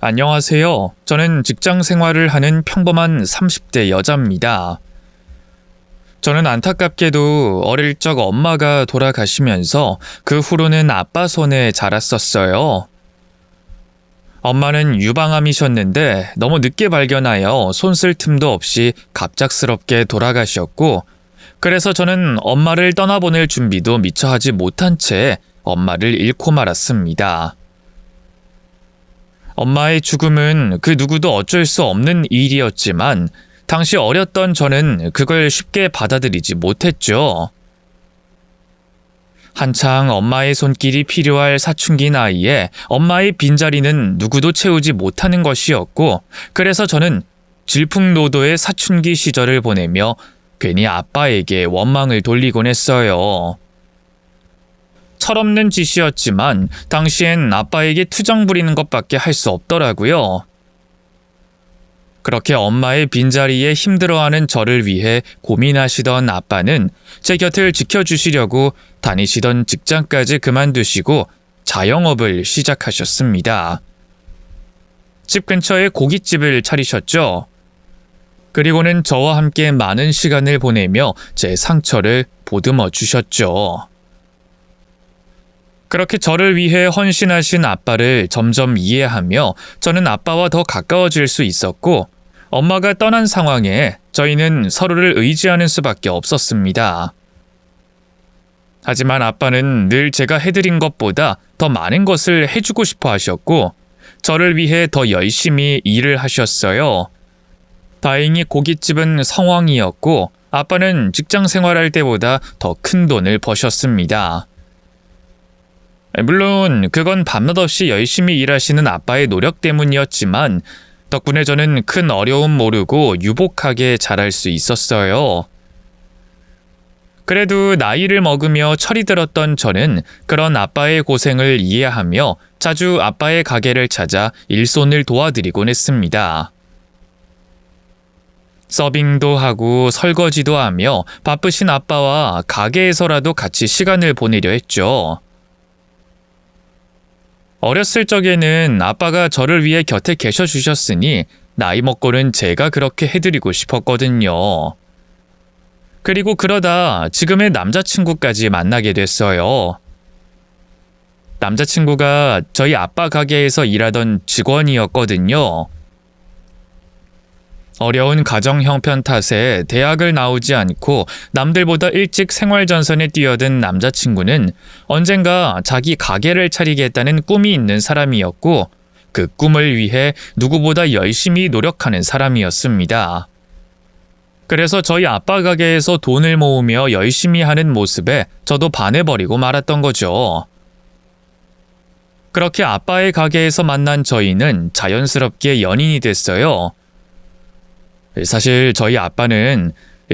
안녕하세요. 저는 직장 생활을 하는 평범한 30대 여자입니다. 저는 안타깝게도 어릴 적 엄마가 돌아가시면서 그 후로는 아빠 손에 자랐었어요. 엄마는 유방암이셨는데 너무 늦게 발견하여 손 쓸 틈도 없이 갑작스럽게 돌아가셨고, 그래서 저는 엄마를 떠나보낼 준비도 미처 하지 못한 채 엄마를 잃고 말았습니다. 엄마의 죽음은 그 누구도 어쩔 수 없는 일이었지만 당시 어렸던 저는 그걸 쉽게 받아들이지 못했죠. 한창 엄마의 손길이 필요할 사춘기 나이에 엄마의 빈자리는 누구도 채우지 못하는 것이었고, 그래서 저는 질풍노도의 사춘기 시절을 보내며 괜히 아빠에게 원망을 돌리곤 했어요. 철없는 짓이었지만 당시엔 아빠에게 투정 부리는 것밖에 할 수 없더라고요. 그렇게 엄마의 빈자리에 힘들어하는 저를 위해 고민하시던 아빠는 제 곁을 지켜주시려고 다니시던 직장까지 그만두시고 자영업을 시작하셨습니다. 집 근처에 고깃집을 차리셨죠. 그리고는 저와 함께 많은 시간을 보내며 제 상처를 보듬어 주셨죠. 그렇게 저를 위해 헌신하신 아빠를 점점 이해하며 저는 아빠와 더 가까워질 수 있었고, 엄마가 떠난 상황에 저희는 서로를 의지하는 수밖에 없었습니다. 하지만 아빠는 늘 제가 해드린 것보다 더 많은 것을 해주고 싶어 하셨고, 저를 위해 더 열심히 일을 하셨어요. 다행히 고깃집은 성황이었고, 아빠는 직장 생활할 때보다 더 큰 돈을 버셨습니다. 물론 그건 밤낮 없이 열심히 일하시는 아빠의 노력 때문이었지만 덕분에 저는 큰 어려움 모르고 유복하게 자랄 수 있었어요. 그래도 나이를 먹으며 철이 들었던 저는 그런 아빠의 고생을 이해하며 자주 아빠의 가게를 찾아 일손을 도와드리곤 했습니다. 서빙도 하고 설거지도 하며 바쁘신 아빠와 가게에서라도 같이 시간을 보내려 했죠. 어렸을 적에는 아빠가 저를 위해 곁에 계셔 주셨으니 나이 먹고는 제가 그렇게 해드리고 싶었거든요. 그리고 그러다 지금의 남자친구까지 만나게 됐어요. 남자친구가 저희 아빠 가게에서 일하던 직원이었거든요. 어려운 가정 형편 탓에 대학을 나오지 않고 남들보다 일찍 생활전선에 뛰어든 남자친구는 언젠가 자기 가게를 차리겠다는 꿈이 있는 사람이었고, 그 꿈을 위해 누구보다 열심히 노력하는 사람이었습니다. 그래서 저희 아빠 가게에서 돈을 모으며 열심히 하는 모습에 저도 반해버리고 말았던 거죠. 그렇게 아빠의 가게에서 만난 저희는 자연스럽게 연인이 됐어요. 사실 저희 아빠는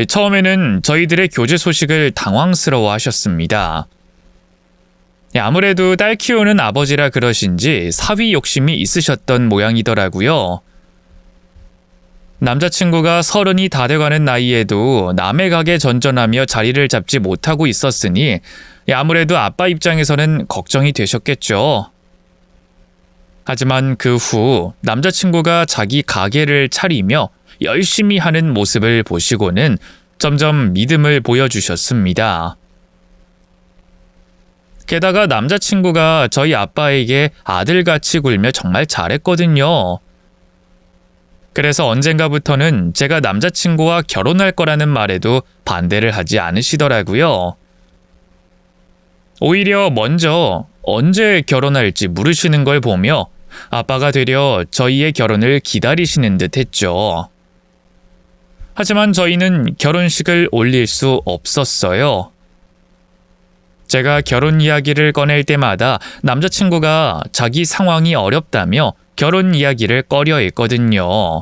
처음에는 저희들의 교제 소식을 당황스러워 하셨습니다. 아무래도 딸 키우는 아버지라 그러신지 사위 욕심이 있으셨던 모양이더라고요. 남자친구가 30이 다 돼가는 나이에도 남의 가게 전전하며 자리를 잡지 못하고 있었으니 아무래도 아빠 입장에서는 걱정이 되셨겠죠. 하지만 그 후 남자친구가 자기 가게를 차리며 열심히 하는 모습을 보시고는 점점 믿음을 보여주셨습니다. 게다가 남자친구가 저희 아빠에게 아들같이 굴며 정말 잘했거든요. 그래서 언젠가부터는 제가 남자친구와 결혼할 거라는 말에도 반대를 하지 않으시더라고요. 오히려 먼저 언제 결혼할지 물으시는 걸 보며 아빠가 되려 저희의 결혼을 기다리시는 듯 했죠. 하지만 저희는 결혼식을 올릴 수 없었어요. 제가 결혼 이야기를 꺼낼 때마다 남자친구가 자기 상황이 어렵다며 결혼 이야기를 꺼려 했거든요.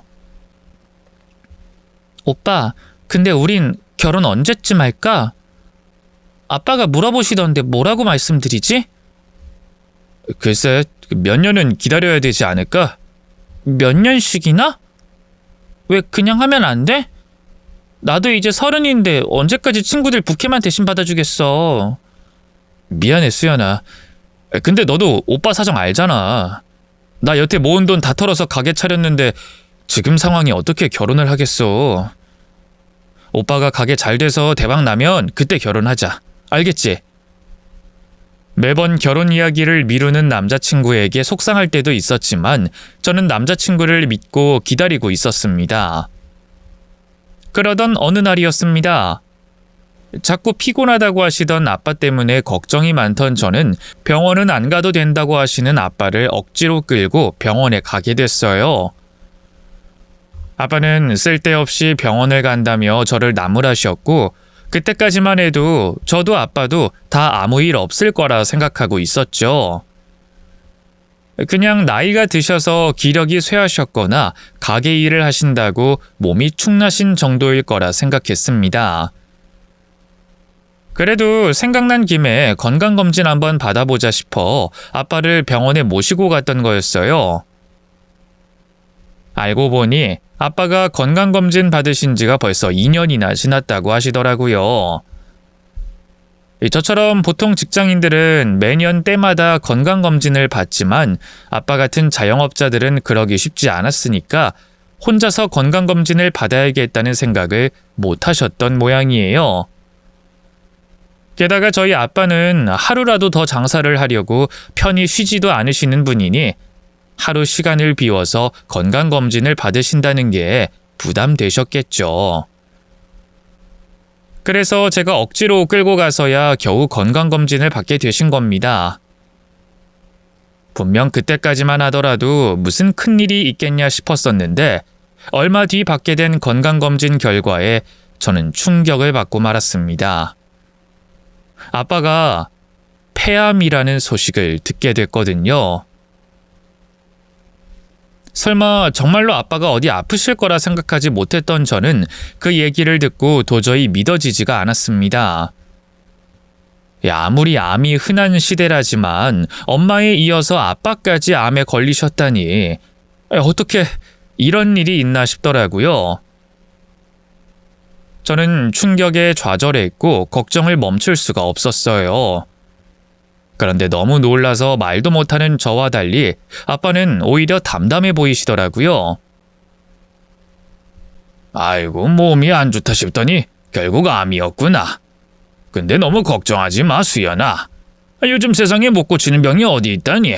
오빠, 근데 우린 결혼 언제쯤 할까? 아빠가 물어보시던데 뭐라고 말씀드리지? 글쎄, 몇 년은 기다려야 되지 않을까? 몇 년씩이나? 왜 그냥 하면 안 돼? 나도 이제 30인데 언제까지 친구들 부케만 대신 받아주겠어. 미안해, 수연아. 근데 너도 오빠 사정 알잖아. 나 여태 모은 돈 다 털어서 가게 차렸는데 지금 상황이 어떻게 결혼을 하겠어. 오빠가 가게 잘 돼서 대박 나면 그때 결혼하자. 알겠지? 매번 결혼 이야기를 미루는 남자친구에게 속상할 때도 있었지만 저는 남자친구를 믿고 기다리고 있었습니다. 그러던 어느 날이었습니다. 자꾸 피곤하다고 하시던 아빠 때문에 걱정이 많던 저는 병원은 안 가도 된다고 하시는 아빠를 억지로 끌고 병원에 가게 됐어요. 아빠는 쓸데없이 병원을 간다며 저를 나무라셨고 그때까지만 해도 저도 아빠도 다 아무 일 없을 거라 생각하고 있었죠. 그냥 나이가 드셔서 기력이 쇠하셨거나 가게 일을 하신다고 몸이 축나신 정도일 거라 생각했습니다. 그래도 생각난 김에 건강검진 한번 받아보자 싶어 아빠를 병원에 모시고 갔던 거였어요. 알고 보니 아빠가 건강검진 받으신 지가 벌써 2년이나 지났다고 하시더라고요. 저처럼 보통 직장인들은 매년 때마다 건강검진을 받지만 아빠 같은 자영업자들은 그러기 쉽지 않았으니까 혼자서 건강검진을 받아야겠다는 생각을 못 하셨던 모양이에요. 게다가 저희 아빠는 하루라도 더 장사를 하려고 편히 쉬지도 않으시는 분이니 하루 시간을 비워서 건강검진을 받으신다는 게 부담되셨겠죠. 그래서 제가 억지로 끌고 가서야 겨우 건강검진을 받게 되신 겁니다. 분명 그때까지만 하더라도 무슨 큰일이 있겠냐 싶었었는데 얼마 뒤 받게 된 건강검진 결과에 저는 충격을 받고 말았습니다. 아빠가 폐암이라는 소식을 듣게 됐거든요. 설마 정말로 아빠가 어디 아프실 거라 생각하지 못했던 저는 그 얘기를 듣고 도저히 믿어지지가 않았습니다. 아무리 암이 흔한 시대라지만 엄마에 이어서 아빠까지 암에 걸리셨다니 어떻게 이런 일이 있나 싶더라고요. 저는 충격에 좌절했고 걱정을 멈출 수가 없었어요. 그런데 너무 놀라서 말도 못하는 저와 달리 아빠는 오히려 담담해 보이시더라고요. 아이고, 몸이 안 좋다 싶더니 결국 암이었구나. 근데 너무 걱정하지 마, 수연아. 요즘 세상에 못 고치는 병이 어디 있다니.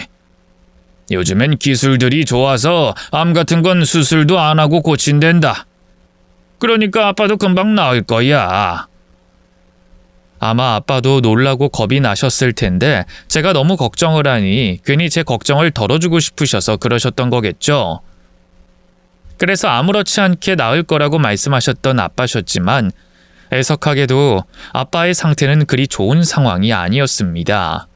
요즘엔 기술들이 좋아서 암 같은 건 수술도 안 하고 고친댄다. 그러니까 아빠도 금방 나을 거야. 아마 아빠도 놀라고 겁이 나셨을 텐데 제가 너무 걱정을 하니 괜히 제 걱정을 덜어주고 싶으셔서 그러셨던 거겠죠. 그래서 아무렇지 않게 나을 거라고 말씀하셨던 아빠셨지만 애석하게도 아빠의 상태는 그리 좋은 상황이 아니었습니다.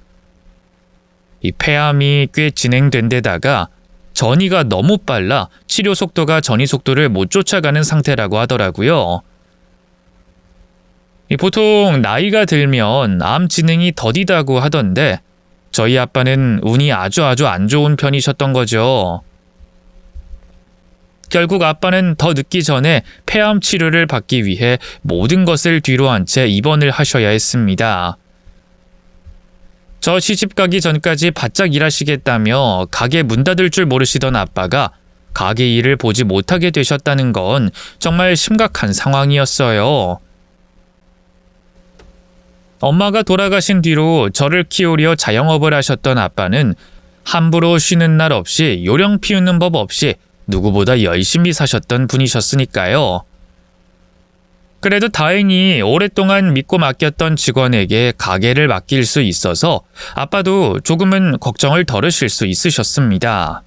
이 폐암이 꽤 진행된 데다가 전이가 너무 빨라 치료 속도가 전이 속도를 못 쫓아가는 상태라고 하더라고요. 보통 나이가 들면 암 진행이 더디다고 하던데 저희 아빠는 운이 아주 안 좋은 편이셨던 거죠. 결국 아빠는 더 늦기 전에 폐암 치료를 받기 위해 모든 것을 뒤로한 채 입원을 하셔야 했습니다. 저 시집 가기 전까지 바짝 일하시겠다며 가게 문 닫을 줄 모르시던 아빠가 가게 일을 보지 못하게 되셨다는 건 정말 심각한 상황이었어요. 엄마가 돌아가신 뒤로 저를 키우려 자영업을 하셨던 아빠는 함부로 쉬는 날 없이 요령 피우는 법 없이 누구보다 열심히 사셨던 분이셨으니까요. 그래도 다행히 오랫동안 믿고 맡겼던 직원에게 가게를 맡길 수 있어서 아빠도 조금은 걱정을 덜으실 수 있으셨습니다.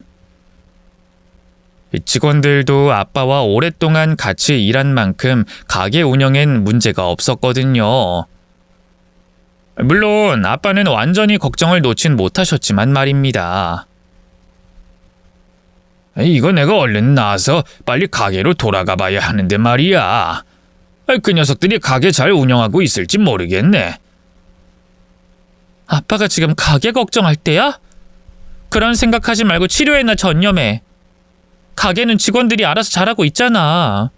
직원들도 아빠와 오랫동안 같이 일한 만큼 가게 운영엔 문제가 없었거든요. 물론 아빠는 완전히 걱정을 놓진 못하셨지만 말입니다. 이거 내가 얼른 나와서 빨리 가게로 돌아가 봐야 하는데 말이야. 그 녀석들이 가게 잘 운영하고 있을지 모르겠네. 아빠가 지금 가게 걱정할 때야? 그런 생각하지 말고 치료에나 전념해. 가게는 직원들이 알아서 잘하고 있잖아.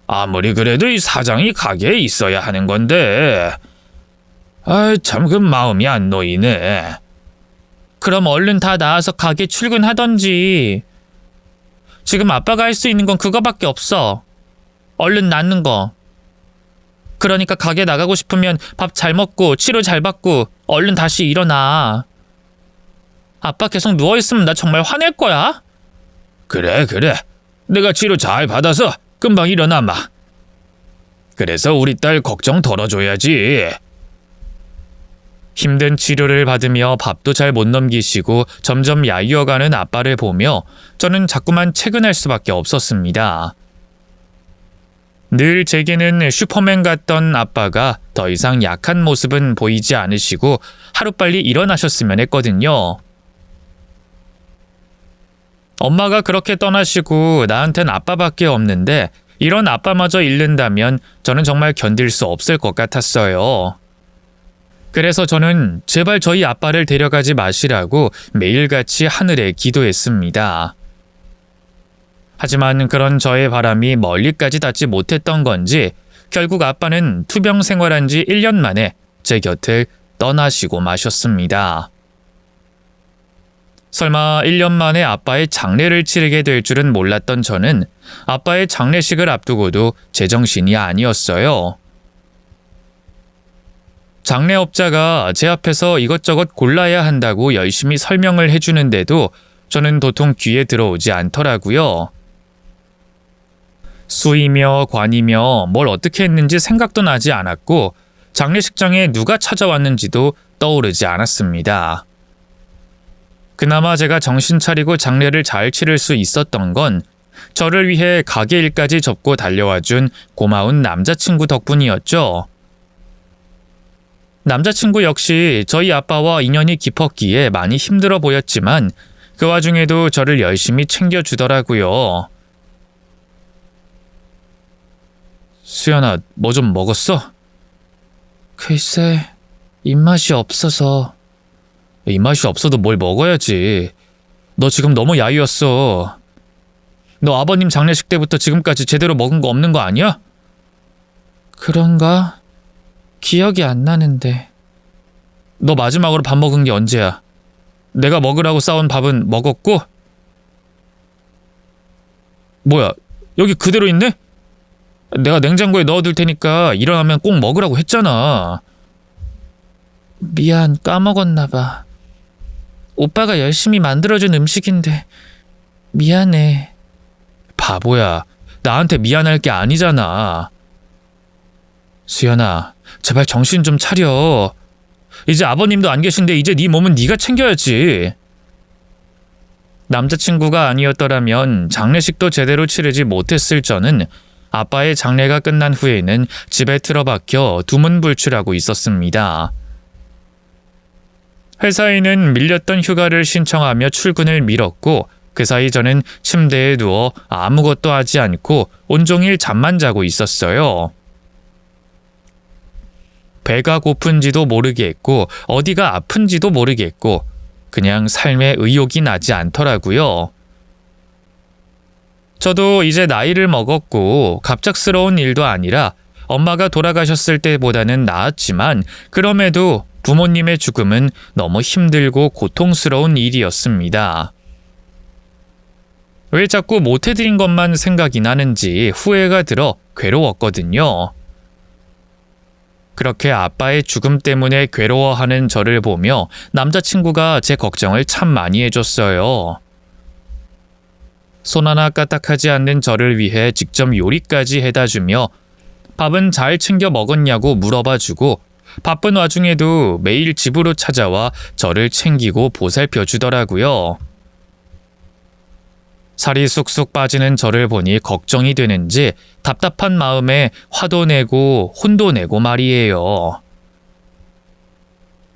아무리 그래도 이 사장이 가게에 있어야 하는 건데. 참 그 마음이 안 놓이네. 그럼 얼른 다 나와서 가게 출근하던지. 지금 아빠가 할 수 있는 건 그거밖에 없어. 얼른 낫는 거. 그러니까 가게 나가고 싶으면 밥 잘 먹고 치료 잘 받고 얼른 다시 일어나. 아빠 계속 누워있으면 나 정말 화낼 거야. 그래. 내가 치료 잘 받아서 금방 일어나 마. 그래서 우리 딸 걱정 덜어줘야지. 힘든 치료를 받으며 밥도 잘 못 넘기시고 점점 야위어가는 아빠를 보며 저는 자꾸만 채근할 수밖에 없었습니다. 늘 제게는 슈퍼맨 같던 아빠가 더 이상 약한 모습은 보이지 않으시고 하루빨리 일어나셨으면 했거든요. 엄마가 그렇게 떠나시고 나한텐 아빠밖에 없는데 이런 아빠마저 잃는다면 저는 정말 견딜 수 없을 것 같았어요. 그래서 저는 제발 저희 아빠를 데려가지 마시라고 매일같이 하늘에 기도했습니다. 하지만 그런 저의 바람이 멀리까지 닿지 못했던 건지 결국 아빠는 투병 생활한 지 1년 만에 제 곁을 떠나시고 마셨습니다. 설마 1년 만에 아빠의 장례를 치르게 될 줄은 몰랐던 저는 아빠의 장례식을 앞두고도 제정신이 아니었어요. 장례업자가 제 앞에서 이것저것 골라야 한다고 열심히 설명을 해주는데도 저는 도통 귀에 들어오지 않더라고요. 수이며 관이며 뭘 어떻게 했는지 생각도 나지 않았고 장례식장에 누가 찾아왔는지도 떠오르지 않았습니다. 그나마 제가 정신 차리고 장례를 잘 치를 수 있었던 건 저를 위해 가게 일까지 접고 달려와준 고마운 남자친구 덕분이었죠. 남자친구 역시 저희 아빠와 인연이 깊었기에 많이 힘들어 보였지만 그 와중에도 저를 열심히 챙겨주더라고요. 수연아, 뭐 좀 먹었어? 글쎄, 입맛이 없어서. 입맛이 없어도 뭘 먹어야지. 너 지금 너무 야위었어. 너 아버님 장례식 때부터 지금까지 제대로 먹은 거 없는 거 아니야? 그런가? 기억이 안 나는데. 너 마지막으로 밥 먹은 게 언제야? 내가 먹으라고 싸온 밥은 먹었고? 뭐야, 여기 그대로 있네? 내가 냉장고에 넣어둘 테니까 일어나면 꼭 먹으라고 했잖아. 미안, 까먹었나 봐. 오빠가 열심히 만들어준 음식인데 미안해. 바보야, 나한테 미안할 게 아니잖아. 수연아, 제발 정신 좀 차려. 이제 아버님도 안 계신데 이제 네 몸은 네가 챙겨야지. 남자친구가 아니었더라면 장례식도 제대로 치르지 못했을 저는 아빠의 장례가 끝난 후에는 집에 틀어박혀 두문불출하고 있었습니다. 회사에는 밀렸던 휴가를 신청하며 출근을 미뤘고 그 사이 저는 침대에 누워 아무것도 하지 않고 온종일 잠만 자고 있었어요. 배가 고픈지도 모르겠고 어디가 아픈지도 모르겠고 그냥 삶에 의욕이 나지 않더라고요. 저도 이제 나이를 먹었고 갑작스러운 일도 아니라 엄마가 돌아가셨을 때보다는 나았지만 그럼에도 부모님의 죽음은 너무 힘들고 고통스러운 일이었습니다. 왜 자꾸 못해드린 것만 생각이 나는지 후회가 들어 괴로웠거든요. 그렇게 아빠의 죽음 때문에 괴로워하는 저를 보며 남자친구가 제 걱정을 참 많이 해줬어요. 손 하나 까딱하지 않는 저를 위해 직접 요리까지 해다주며 밥은 잘 챙겨 먹었냐고 물어봐주고 바쁜 와중에도 매일 집으로 찾아와 저를 챙기고 보살펴주더라고요. 살이 쑥쑥 빠지는 저를 보니 걱정이 되는지 답답한 마음에 화도 내고 혼도 내고 말이에요.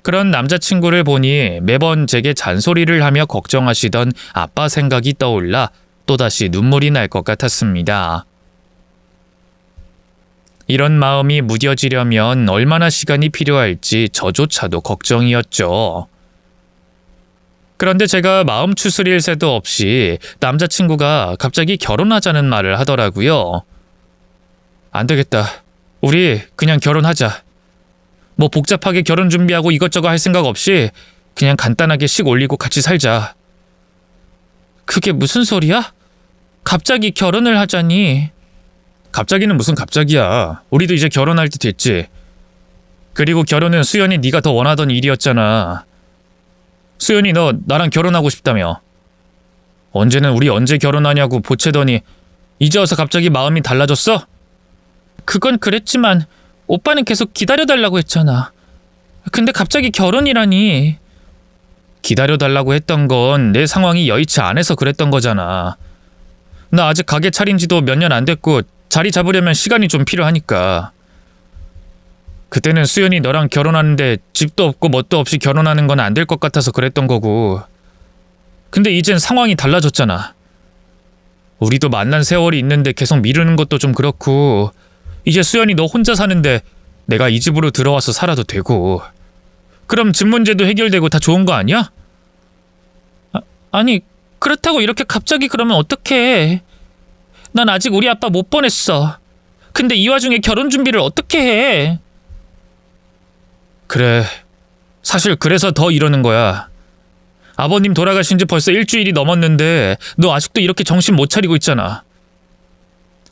그런 남자친구를 보니 매번 제게 잔소리를 하며 걱정하시던 아빠 생각이 떠올라 또다시 눈물이 날 것 같았습니다. 이런 마음이 무뎌지려면 얼마나 시간이 필요할지 저조차도 걱정이었죠. 그런데 제가 마음 추스릴 새도 없이 남자친구가 갑자기 결혼하자는 말을 하더라고요. 안 되겠다. 우리 그냥 결혼하자. 뭐 복잡하게 결혼 준비하고 이것저것 할 생각 없이 그냥 간단하게 식 올리고 같이 살자. 그게 무슨 소리야? 갑자기 결혼을 하자니. 갑자기는 무슨 갑자기야. 우리도 이제 결혼할 때 됐지. 그리고 결혼은 수연이 네가 더 원하던 일이었잖아. 수연이 너 나랑 결혼하고 싶다며. 언제는 우리 언제 결혼하냐고 보채더니 이제 와서 갑자기 마음이 달라졌어? 그건 그랬지만 오빠는 계속 기다려달라고 했잖아. 근데 갑자기 결혼이라니. 기다려달라고 했던 건 내 상황이 여의치 않아서 그랬던 거잖아. 나 아직 가게 차린 지도 몇 년 안 됐고 자리 잡으려면 시간이 좀 필요하니까. 그때는 수연이 너랑 결혼하는데 집도 없고 뭣도 없이 결혼하는 건 안 될 것 같아서 그랬던 거고. 근데 이젠 상황이 달라졌잖아. 우리도 만난 세월이 있는데 계속 미루는 것도 좀 그렇고, 이제 수연이 너 혼자 사는데 내가 이 집으로 들어와서 살아도 되고, 그럼 집 문제도 해결되고 다 좋은 거 아니야? 아니, 그렇다고 이렇게 갑자기 그러면 어떡해. 난 아직 우리 아빠 못 보냈어. 근데 이 와중에 결혼 준비를 어떻게 해? 그래, 사실 그래서 더 이러는 거야. 아버님 돌아가신 지 벌써 일주일이 넘었는데 너 아직도 이렇게 정신 못 차리고 있잖아.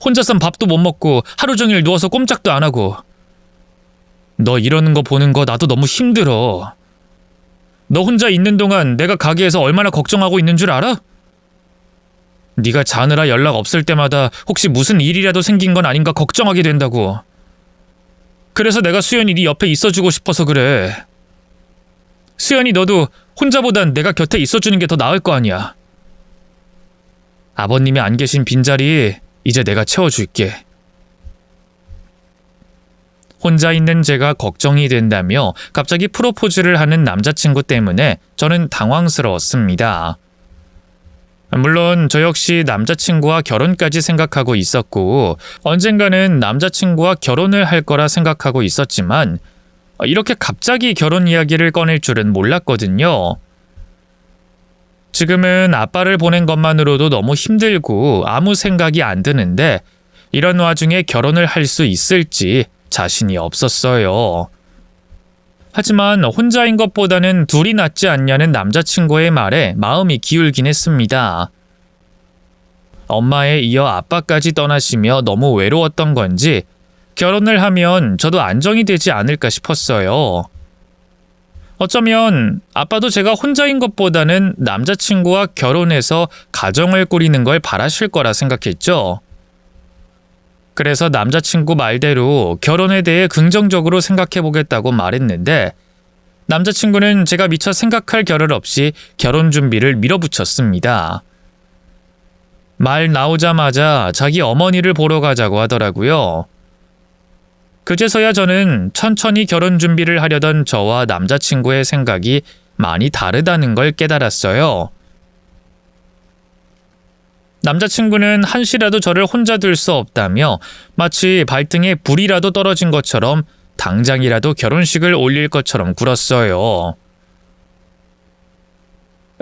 혼자선 밥도 못 먹고 하루 종일 누워서 꼼짝도 안 하고. 너 이러는 거 보는 거 나도 너무 힘들어. 너 혼자 있는 동안 내가 가게에서 얼마나 걱정하고 있는 줄 알아? 네가 자느라 연락 없을 때마다 혹시 무슨 일이라도 생긴 건 아닌가 걱정하게 된다고. 그래서 내가 수연이 네 옆에 있어주고 싶어서 그래. 수연이 너도 혼자보단 내가 곁에 있어주는 게 더 나을 거 아니야. 아버님이 안 계신 빈자리 이제 내가 채워줄게. 혼자 있는 제가 걱정이 된다며 갑자기 프로포즈를 하는 남자친구 때문에 저는 당황스러웠습니다. 물론 저 역시 남자친구와 결혼까지 생각하고 있었고 언젠가는 남자친구와 결혼을 할 거라 생각하고 있었지만 이렇게 갑자기 결혼 이야기를 꺼낼 줄은 몰랐거든요. 지금은 아빠를 보낸 것만으로도 너무 힘들고 아무 생각이 안 드는데 이런 와중에 결혼을 할 수 있을지 자신이 없었어요. 하지만 혼자인 것보다는 둘이 낫지 않냐는 남자친구의 말에 마음이 기울긴 했습니다. 엄마에 이어 아빠까지 떠나시며 너무 외로웠던 건지 결혼을 하면 저도 안정이 되지 않을까 싶었어요. 어쩌면 아빠도 제가 혼자인 것보다는 남자친구와 결혼해서 가정을 꾸리는 걸 바라실 거라 생각했죠. 그래서 남자친구 말대로 결혼에 대해 긍정적으로 생각해보겠다고 말했는데 남자친구는 제가 미처 생각할 겨를 없이 결혼 준비를 밀어붙였습니다. 말 나오자마자 자기 어머니를 보러 가자고 하더라고요. 그제서야 저는 천천히 결혼 준비를 하려던 저와 남자친구의 생각이 많이 다르다는 걸 깨달았어요. 남자친구는 한시라도 저를 혼자 둘 수 없다며 마치 발등에 불이라도 떨어진 것처럼 당장이라도 결혼식을 올릴 것처럼 굴었어요.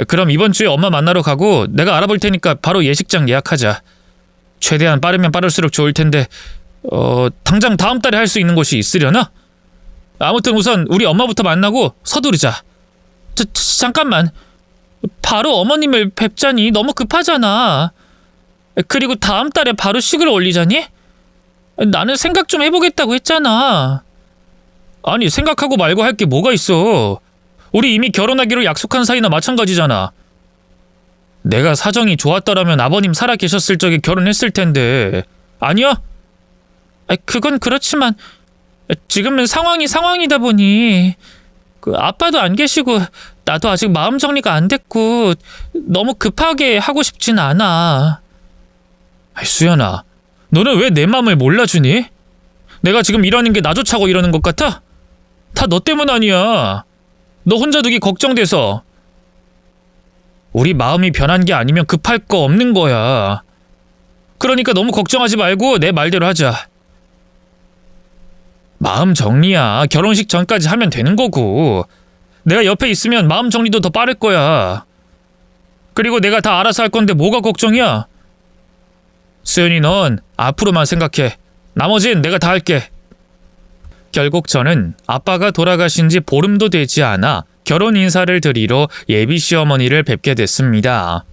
그럼 이번 주에 엄마 만나러 가고 내가 알아볼 테니까 바로 예식장 예약하자. 최대한 빠르면 빠를수록 좋을 텐데 당장 다음 달에 할 수 있는 곳이 있으려나? 아무튼 우선 우리 엄마부터 만나고 서두르자. 잠깐만. 바로 어머님을 뵙자니 너무 급하잖아. 그리고 다음 달에 바로 식을 올리자니? 나는 생각 좀 해보겠다고 했잖아. 아니 생각하고 말고 할 게 뭐가 있어. 우리 이미 결혼하기로 약속한 사이나 마찬가지잖아. 내가 사정이 좋았더라면 아버님 살아 계셨을 적에 결혼했을 텐데. 아니야? 그건 그렇지만 지금은 상황이 상황이다 보니 아빠도 안 계시고 나도 아직 마음 정리가 안 됐고 너무 급하게 하고 싶진 않아. 수연아, 너는 왜 내 맘을 몰라주니? 내가 지금 이러는 게 나 좋자고 이러는 것 같아? 다 너 때문 아니야. 너 혼자 두기 걱정돼서. 우리 마음이 변한 게 아니면 급할 거 없는 거야. 그러니까 너무 걱정하지 말고 내 말대로 하자. 마음 정리야. 결혼식 전까지 하면 되는 거고. 내가 옆에 있으면 마음 정리도 더 빠를 거야. 그리고 내가 다 알아서 할 건데 뭐가 걱정이야? 수연이 넌 앞으로만 생각해. 나머진 내가 다 할게. 결국 저는 아빠가 돌아가신 지 보름도 되지 않아 결혼 인사를 드리러 예비 시어머니를 뵙게 됐습니다.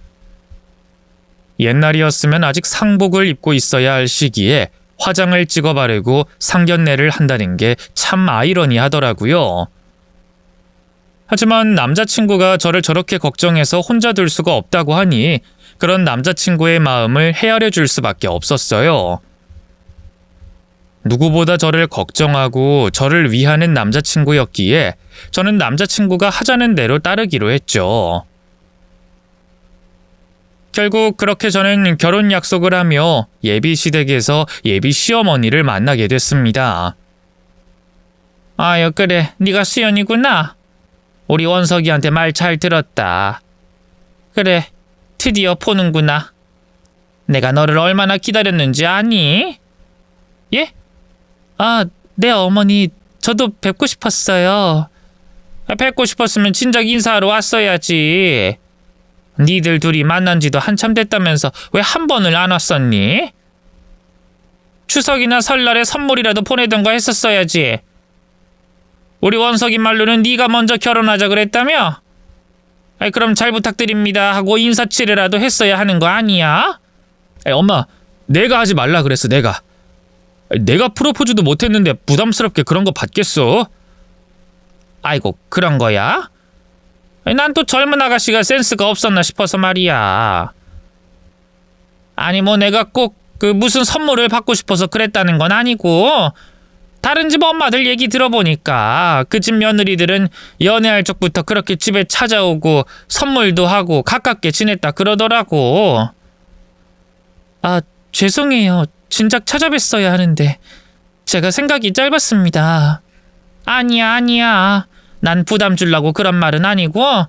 옛날이었으면 아직 상복을 입고 있어야 할 시기에 화장을 찍어 바르고 상견례를 한다는 게 참 아이러니하더라고요. 하지만 남자친구가 저를 저렇게 걱정해서 혼자 둘 수가 없다고 하니 그런 남자친구의 마음을 헤아려 줄 수밖에 없었어요. 누구보다 저를 걱정하고 저를 위하는 남자친구였기에 저는 남자친구가 하자는 대로 따르기로 했죠. 결국 그렇게 저는 결혼 약속을 하며 예비 시댁에서 예비 시어머니를 만나게 됐습니다. 아유, 그래, 네가 수연이구나. 우리 원석이한테 말 잘 들었다. 그래, 드디어 보는구나. 내가 너를 얼마나 기다렸는지 아니? 예? 아, 네 어머니, 저도 뵙고 싶었어요. 뵙고 싶었으면 진작 인사하러 왔어야지. 니들 둘이 만난 지도 한참 됐다면서 왜 한 번을 안 왔었니? 추석이나 설날에 선물이라도 보내던가 했었어야지. 우리 원석이 말로는 네가 먼저 결혼하자 그랬다며? 그럼 잘 부탁드립니다 하고 인사치레라도 했어야 하는 거 아니야? 엄마, 내가 하지 말라 그랬어. 내가 프로포즈도 못했는데 부담스럽게 그런 거 받겠어? 아이고, 그런 거야? 난 또 젊은 아가씨가 센스가 없었나 싶어서 말이야. 아니 뭐 내가 꼭 무슨 선물을 받고 싶어서 그랬다는 건 아니고, 다른 집 엄마들 얘기 들어보니까 그 집 며느리들은 연애할 적부터 그렇게 집에 찾아오고 선물도 하고 가깝게 지냈다 그러더라고. 아, 죄송해요. 진작 찾아뵀어야 하는데 제가 생각이 짧았습니다. 아니야. 난 부담 주려고 그런 말은 아니고,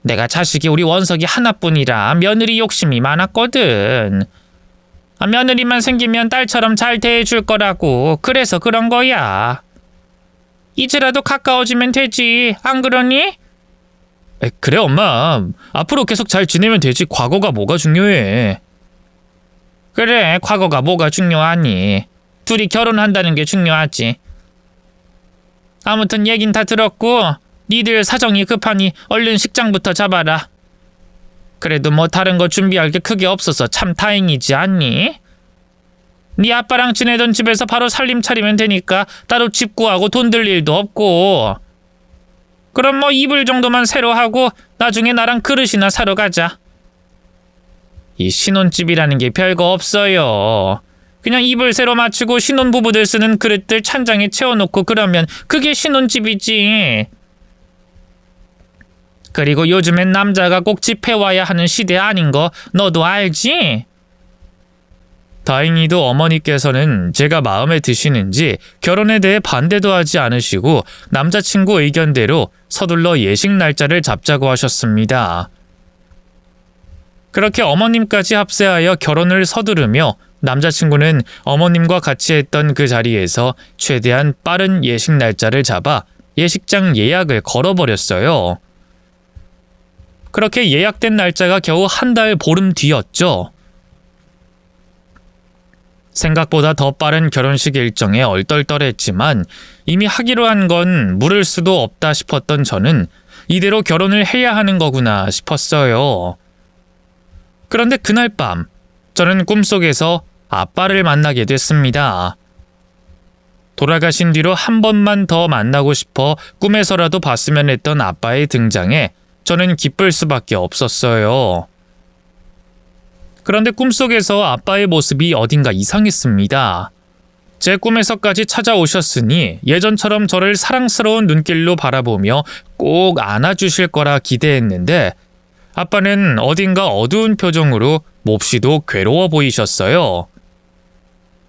내가 자식이 우리 원석이 하나뿐이라 며느리 욕심이 많았거든. 며느리만 생기면 딸처럼 잘 대해줄 거라고. 그래서 그런 거야. 이제라도 가까워지면 되지. 안 그러니? 그래 엄마. 앞으로 계속 잘 지내면 되지. 과거가 뭐가 중요해. 그래, 과거가 뭐가 중요하니. 둘이 결혼한다는 게 중요하지. 아무튼 얘긴 다 들었고 니들 사정이 급하니 얼른 식장부터 잡아라. 그래도 뭐 다른 거 준비할 게 크게 없어서 참 다행이지 않니? 네 아빠랑 지내던 집에서 바로 살림 차리면 되니까 따로 집 구하고 돈 들 일도 없고. 그럼 뭐 이불 정도만 새로 하고 나중에 나랑 그릇이나 사러 가자. 이 신혼집이라는 게 별거 없어요. 그냥 이불 새로 맞추고 신혼부부들 쓰는 그릇들 찬장에 채워놓고 그러면 그게 신혼집이지. 그리고 요즘엔 남자가 꼭 집해와야 하는 시대 아닌 거 너도 알지? 다행히도 어머니께서는 제가 마음에 드시는지 결혼에 대해 반대도 하지 않으시고 남자친구 의견대로 서둘러 예식 날짜를 잡자고 하셨습니다. 그렇게 어머님까지 합세하여 결혼을 서두르며 남자친구는 어머님과 같이 했던 그 자리에서 최대한 빠른 예식 날짜를 잡아 예식장 예약을 걸어버렸어요. 그렇게 예약된 날짜가 겨우 한 달 보름 뒤였죠. 생각보다 더 빠른 결혼식 일정에 얼떨떨했지만 이미 하기로 한 건 물을 수도 없다 싶었던 저는 이대로 결혼을 해야 하는 거구나 싶었어요. 그런데 그날 밤 저는 꿈속에서 아빠를 만나게 됐습니다. 돌아가신 뒤로 한 번만 더 만나고 싶어 꿈에서라도 봤으면 했던 아빠의 등장에 저는 기쁠 수밖에 없었어요. 그런데 꿈속에서 아빠의 모습이 어딘가 이상했습니다. 제 꿈에서까지 찾아오셨으니 예전처럼 저를 사랑스러운 눈길로 바라보며 꼭 안아주실 거라 기대했는데 아빠는 어딘가 어두운 표정으로 몹시도 괴로워 보이셨어요.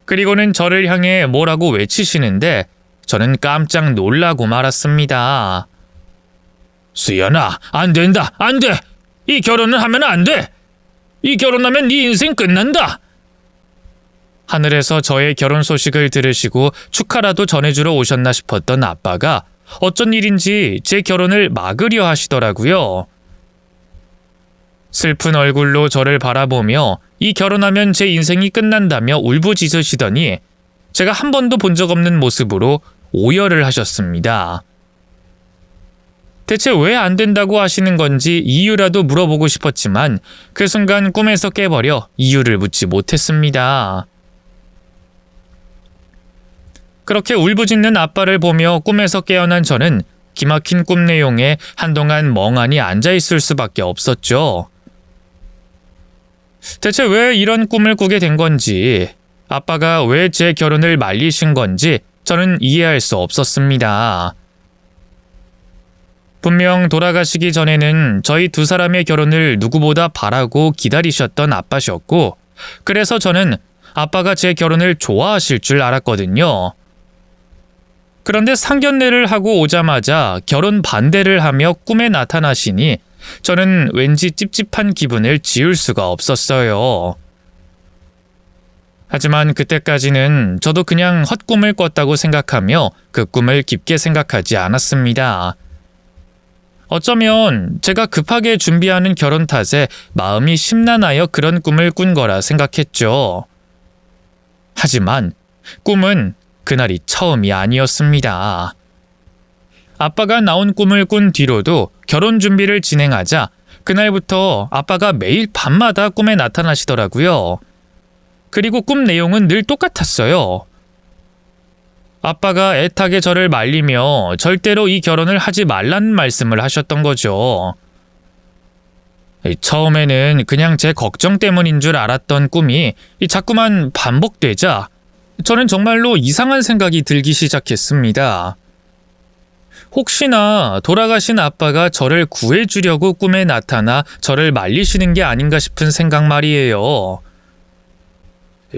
그리고는 저를 향해 뭐라고 외치시는데 저는 깜짝 놀라고 말았습니다. 수연아, 안 된다, 안 돼! 이 결혼을 하면 안 돼! 이 결혼하면 네 인생 끝난다! 하늘에서 저의 결혼 소식을 들으시고 축하라도 전해주러 오셨나 싶었던 아빠가 어쩐 일인지 제 결혼을 막으려 하시더라고요. 슬픈 얼굴로 저를 바라보며 이 결혼하면 제 인생이 끝난다며 울부짖으시더니 제가 한 번도 본 적 없는 모습으로 오열을 하셨습니다. 대체 왜 안 된다고 하시는 건지 이유라도 물어보고 싶었지만 그 순간 꿈에서 깨버려 이유를 묻지 못했습니다. 그렇게 울부짖는 아빠를 보며 꿈에서 깨어난 저는 기막힌 꿈 내용에 한동안 멍하니 앉아있을 수밖에 없었죠. 대체 왜 이런 꿈을 꾸게 된 건지, 아빠가 왜 제 결혼을 말리신 건지 저는 이해할 수 없었습니다. 분명 돌아가시기 전에는 저희 두 사람의 결혼을 누구보다 바라고 기다리셨던 아빠셨고, 그래서 저는 아빠가 제 결혼을 좋아하실 줄 알았거든요. 그런데 상견례를 하고 오자마자 결혼 반대를 하며 꿈에 나타나시니 저는 왠지 찝찝한 기분을 지울 수가 없었어요. 하지만 그때까지는 저도 그냥 헛꿈을 꿨다고 생각하며 그 꿈을 깊게 생각하지 않았습니다. 어쩌면 제가 급하게 준비하는 결혼 탓에 마음이 심란하여 그런 꿈을 꾼 거라 생각했죠. 하지만 꿈은 그날이 처음이 아니었습니다. 아빠가 나온 꿈을 꾼 뒤로도 결혼 준비를 진행하자 그날부터 아빠가 매일 밤마다 꿈에 나타나시더라고요. 그리고 꿈 내용은 늘 똑같았어요. 아빠가 애타게 저를 말리며 절대로 이 결혼을 하지 말라는 말씀을 하셨던 거죠. 처음에는 그냥 제 걱정 때문인 줄 알았던 꿈이 자꾸만 반복되자 저는 정말로 이상한 생각이 들기 시작했습니다. 혹시나 돌아가신 아빠가 저를 구해주려고 꿈에 나타나 저를 말리시는 게 아닌가 싶은 생각 말이에요.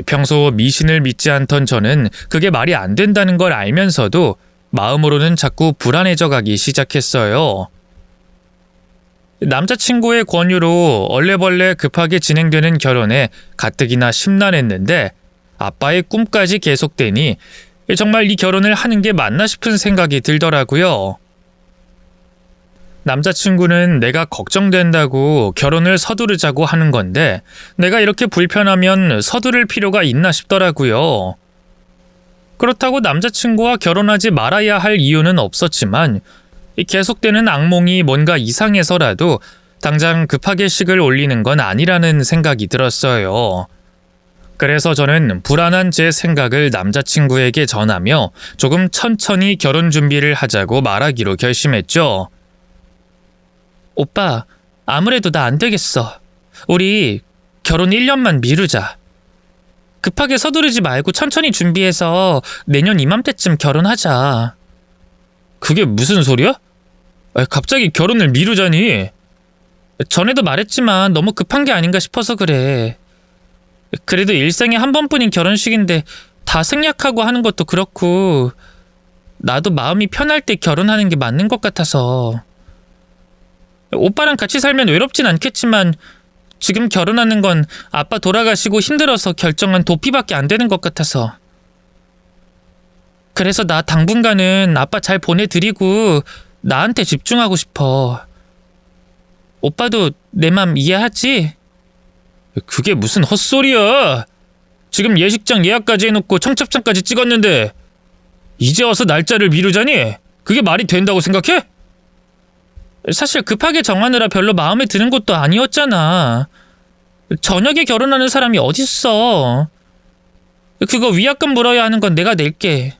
평소 미신을 믿지 않던 저는 그게 말이 안 된다는 걸 알면서도 마음으로는 자꾸 불안해져 가기 시작했어요. 남자친구의 권유로 얼레벌레 급하게 진행되는 결혼에 가뜩이나 심란했는데 아빠의 꿈까지 계속되니 정말 이 결혼을 하는 게 맞나 싶은 생각이 들더라고요. 남자친구는 내가 걱정된다고 결혼을 서두르자고 하는 건데 내가 이렇게 불편하면 서두를 필요가 있나 싶더라고요. 그렇다고 남자친구와 결혼하지 말아야 할 이유는 없었지만 계속되는 악몽이 뭔가 이상해서라도 당장 급하게 식을 올리는 건 아니라는 생각이 들었어요. 그래서 저는 불안한 제 생각을 남자친구에게 전하며 조금 천천히 결혼 준비를 하자고 말하기로 결심했죠. 오빠, 아무래도 나 안 되겠어. 우리 결혼 1년만 미루자. 급하게 서두르지 말고 천천히 준비해서 내년 이맘때쯤 결혼하자. 그게 무슨 소리야? 갑자기 결혼을 미루자니? 전에도 말했지만 너무 급한 게 아닌가 싶어서 그래. 그래도 일생에 한 번뿐인 결혼식인데 다 생략하고 하는 것도 그렇고 나도 마음이 편할 때 결혼하는 게 맞는 것 같아서. 오빠랑 같이 살면 외롭진 않겠지만 지금 결혼하는 건 아빠 돌아가시고 힘들어서 결정한 도피밖에 안 되는 것 같아서. 그래서 나 당분간은 아빠 잘 보내드리고 나한테 집중하고 싶어. 오빠도 내 맘 이해하지? 그게 무슨 헛소리야. 지금 예식장 예약까지 해놓고 청첩장까지 찍었는데 이제 와서 날짜를 미루자니? 그게 말이 된다고 생각해? 사실 급하게 정하느라 별로 마음에 드는 것도 아니었잖아. 저녁에 결혼하는 사람이 어딨어. 그거 위약금 물어야 하는 건 내가 낼게.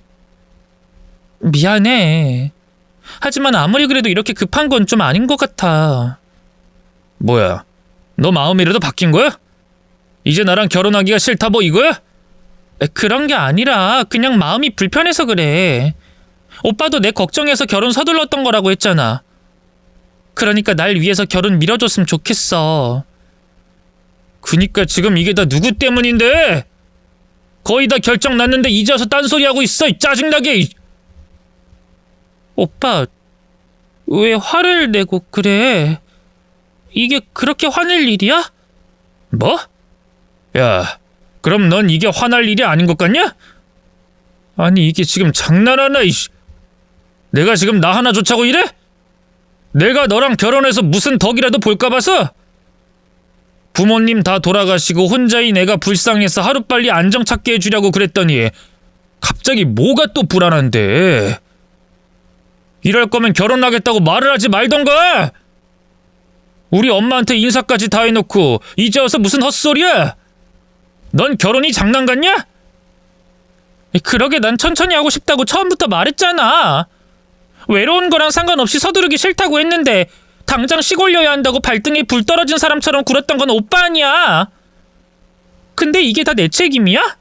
미안해. 하지만 아무리 그래도 이렇게 급한 건 좀 아닌 것 같아. 뭐야, 너 마음이라도 바뀐 거야? 이제 나랑 결혼하기가 싫다 뭐 이거야? 그런 게 아니라 그냥 마음이 불편해서 그래. 오빠도 내 걱정해서 결혼 서둘렀던 거라고 했잖아. 그러니까 날 위해서 결혼 미뤄줬으면 좋겠어. 그니까 지금 이게 다 누구 때문인데? 거의 다 결정 났는데 이제 와서 딴소리하고 있어, 이 짜증나게. 오빠, 왜 화를 내고 그래? 이게 그렇게 화낼 일이야? 뭐? 야, 그럼 넌 이게 화날 일이 아닌 것 같냐? 아니 이게 지금 장난하나 이씨. 내가 지금 나 하나 좋자고 이래? 내가 너랑 결혼해서 무슨 덕이라도 볼까 봐서? 부모님 다 돌아가시고 혼자인 내가 불쌍해서 하루빨리 안정 찾게 해주려고 그랬더니 갑자기 뭐가 또 불안한데? 이럴 거면 결혼하겠다고 말을 하지 말던가! 우리 엄마한테 인사까지 다 해놓고 이제 와서 무슨 헛소리야? 넌 결혼이 장난 같냐? 그러게 난 천천히 하고 싶다고 처음부터 말했잖아. 외로운 거랑 상관없이 서두르기 싫다고 했는데 당장 시골려야 한다고 발등에 불 떨어진 사람처럼 굴었던 건 오빠 아니야. 근데 이게 다 내 책임이야?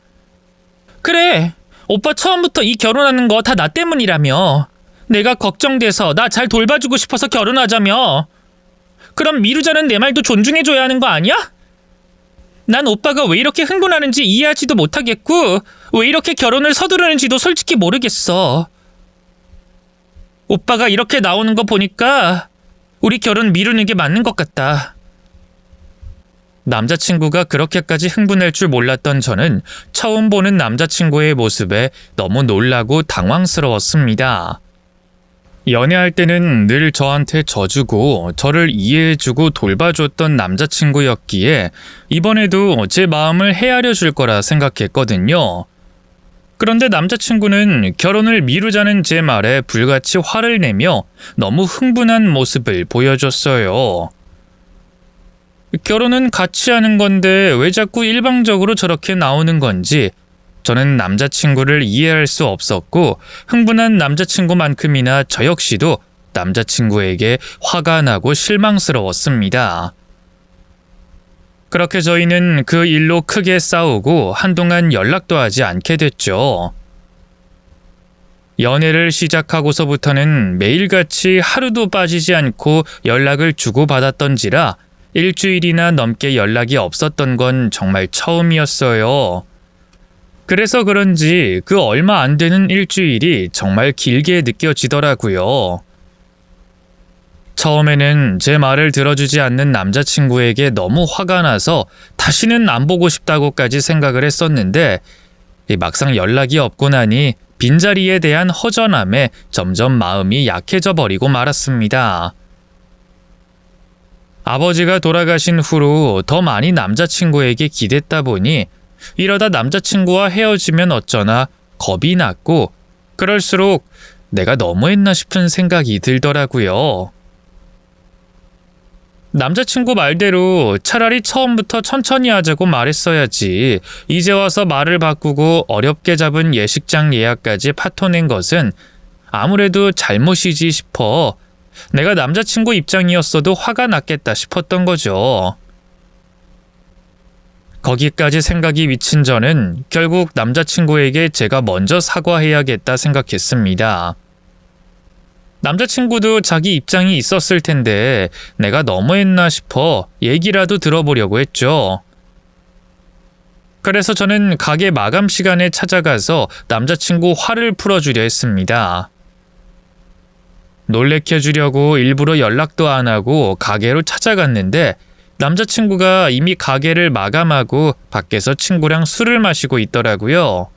그래, 오빠 처음부터 이 결혼하는 거 다 나 때문이라며. 내가 걱정돼서 나 잘 돌봐주고 싶어서 결혼하자며. 그럼 미루자는 내 말도 존중해줘야 하는 거 아니야? 난 오빠가 왜 이렇게 흥분하는지 이해하지도 못하겠고 왜 이렇게 결혼을 서두르는지도 솔직히 모르겠어. 오빠가 이렇게 나오는 거 보니까 우리 결혼 미루는 게 맞는 것 같다. 남자친구가 그렇게까지 흥분할 줄 몰랐던 저는 처음 보는 남자친구의 모습에 너무 놀라고 당황스러웠습니다. 연애할 때는 늘 저한테 져주고 저를 이해해주고 돌봐줬던 남자친구였기에 이번에도 제 마음을 헤아려 줄 거라 생각했거든요. 그런데 남자친구는 결혼을 미루자는 제 말에 불같이 화를 내며 너무 흥분한 모습을 보여줬어요. 결혼은 같이 하는 건데 왜 자꾸 일방적으로 저렇게 나오는 건지 저는 남자친구를 이해할 수 없었고 흥분한 남자친구만큼이나 저 역시도 남자친구에게 화가 나고 실망스러웠습니다. 그렇게 저희는 그 일로 크게 싸우고 한동안 연락도 하지 않게 됐죠. 연애를 시작하고서부터는 매일같이 하루도 빠지지 않고 연락을 주고받았던지라 일주일이나 넘게 연락이 없었던 건 정말 처음이었어요. 그래서 그런지 그 얼마 안 되는 일주일이 정말 길게 느껴지더라고요. 처음에는 제 말을 들어주지 않는 남자친구에게 너무 화가 나서 다시는 안 보고 싶다고까지 생각을 했었는데 막상 연락이 없고 나니 빈자리에 대한 허전함에 점점 마음이 약해져 버리고 말았습니다. 아버지가 돌아가신 후로 더 많이 남자친구에게 기댔다 보니 이러다 남자친구와 헤어지면 어쩌나 겁이 났고 그럴수록 내가 너무했나 싶은 생각이 들더라고요. 남자친구 말대로 차라리 처음부터 천천히 하자고 말했어야지 이제 와서 말을 바꾸고 어렵게 잡은 예식장 예약까지 파토낸 것은 아무래도 잘못이지 싶어 내가 남자친구 입장이었어도 화가 났겠다 싶었던 거죠. 거기까지 생각이 미친 저는 결국 남자친구에게 제가 먼저 사과해야겠다 생각했습니다. 남자친구도 자기 입장이 있었을 텐데 내가 너무했나 싶어 얘기라도 들어보려고 했죠. 그래서 저는 가게 마감 시간에 찾아가서 남자친구 화를 풀어주려 했습니다. 놀래켜주려고 일부러 연락도 안 하고 가게로 찾아갔는데 남자친구가 이미 가게를 마감하고 밖에서 친구랑 술을 마시고 있더라고요.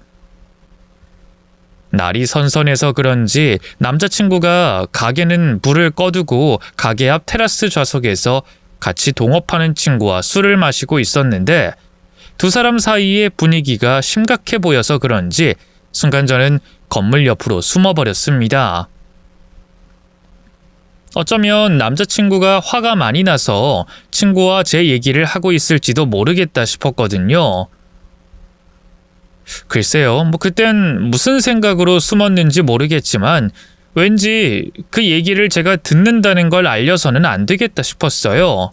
날이 선선해서 그런지 남자친구가 가게는 불을 꺼두고 가게 앞 테라스 좌석에서 같이 동업하는 친구와 술을 마시고 있었는데 두 사람 사이의 분위기가 심각해 보여서 그런지 순간 저는 건물 옆으로 숨어버렸습니다. 어쩌면 남자친구가 화가 많이 나서 친구와 제 얘기를 하고 있을지도 모르겠다 싶었거든요. 글쎄요, 그땐 무슨 생각으로 숨었는지 모르겠지만 왠지 그 얘기를 제가 듣는다는 걸 알려서는 안 되겠다 싶었어요.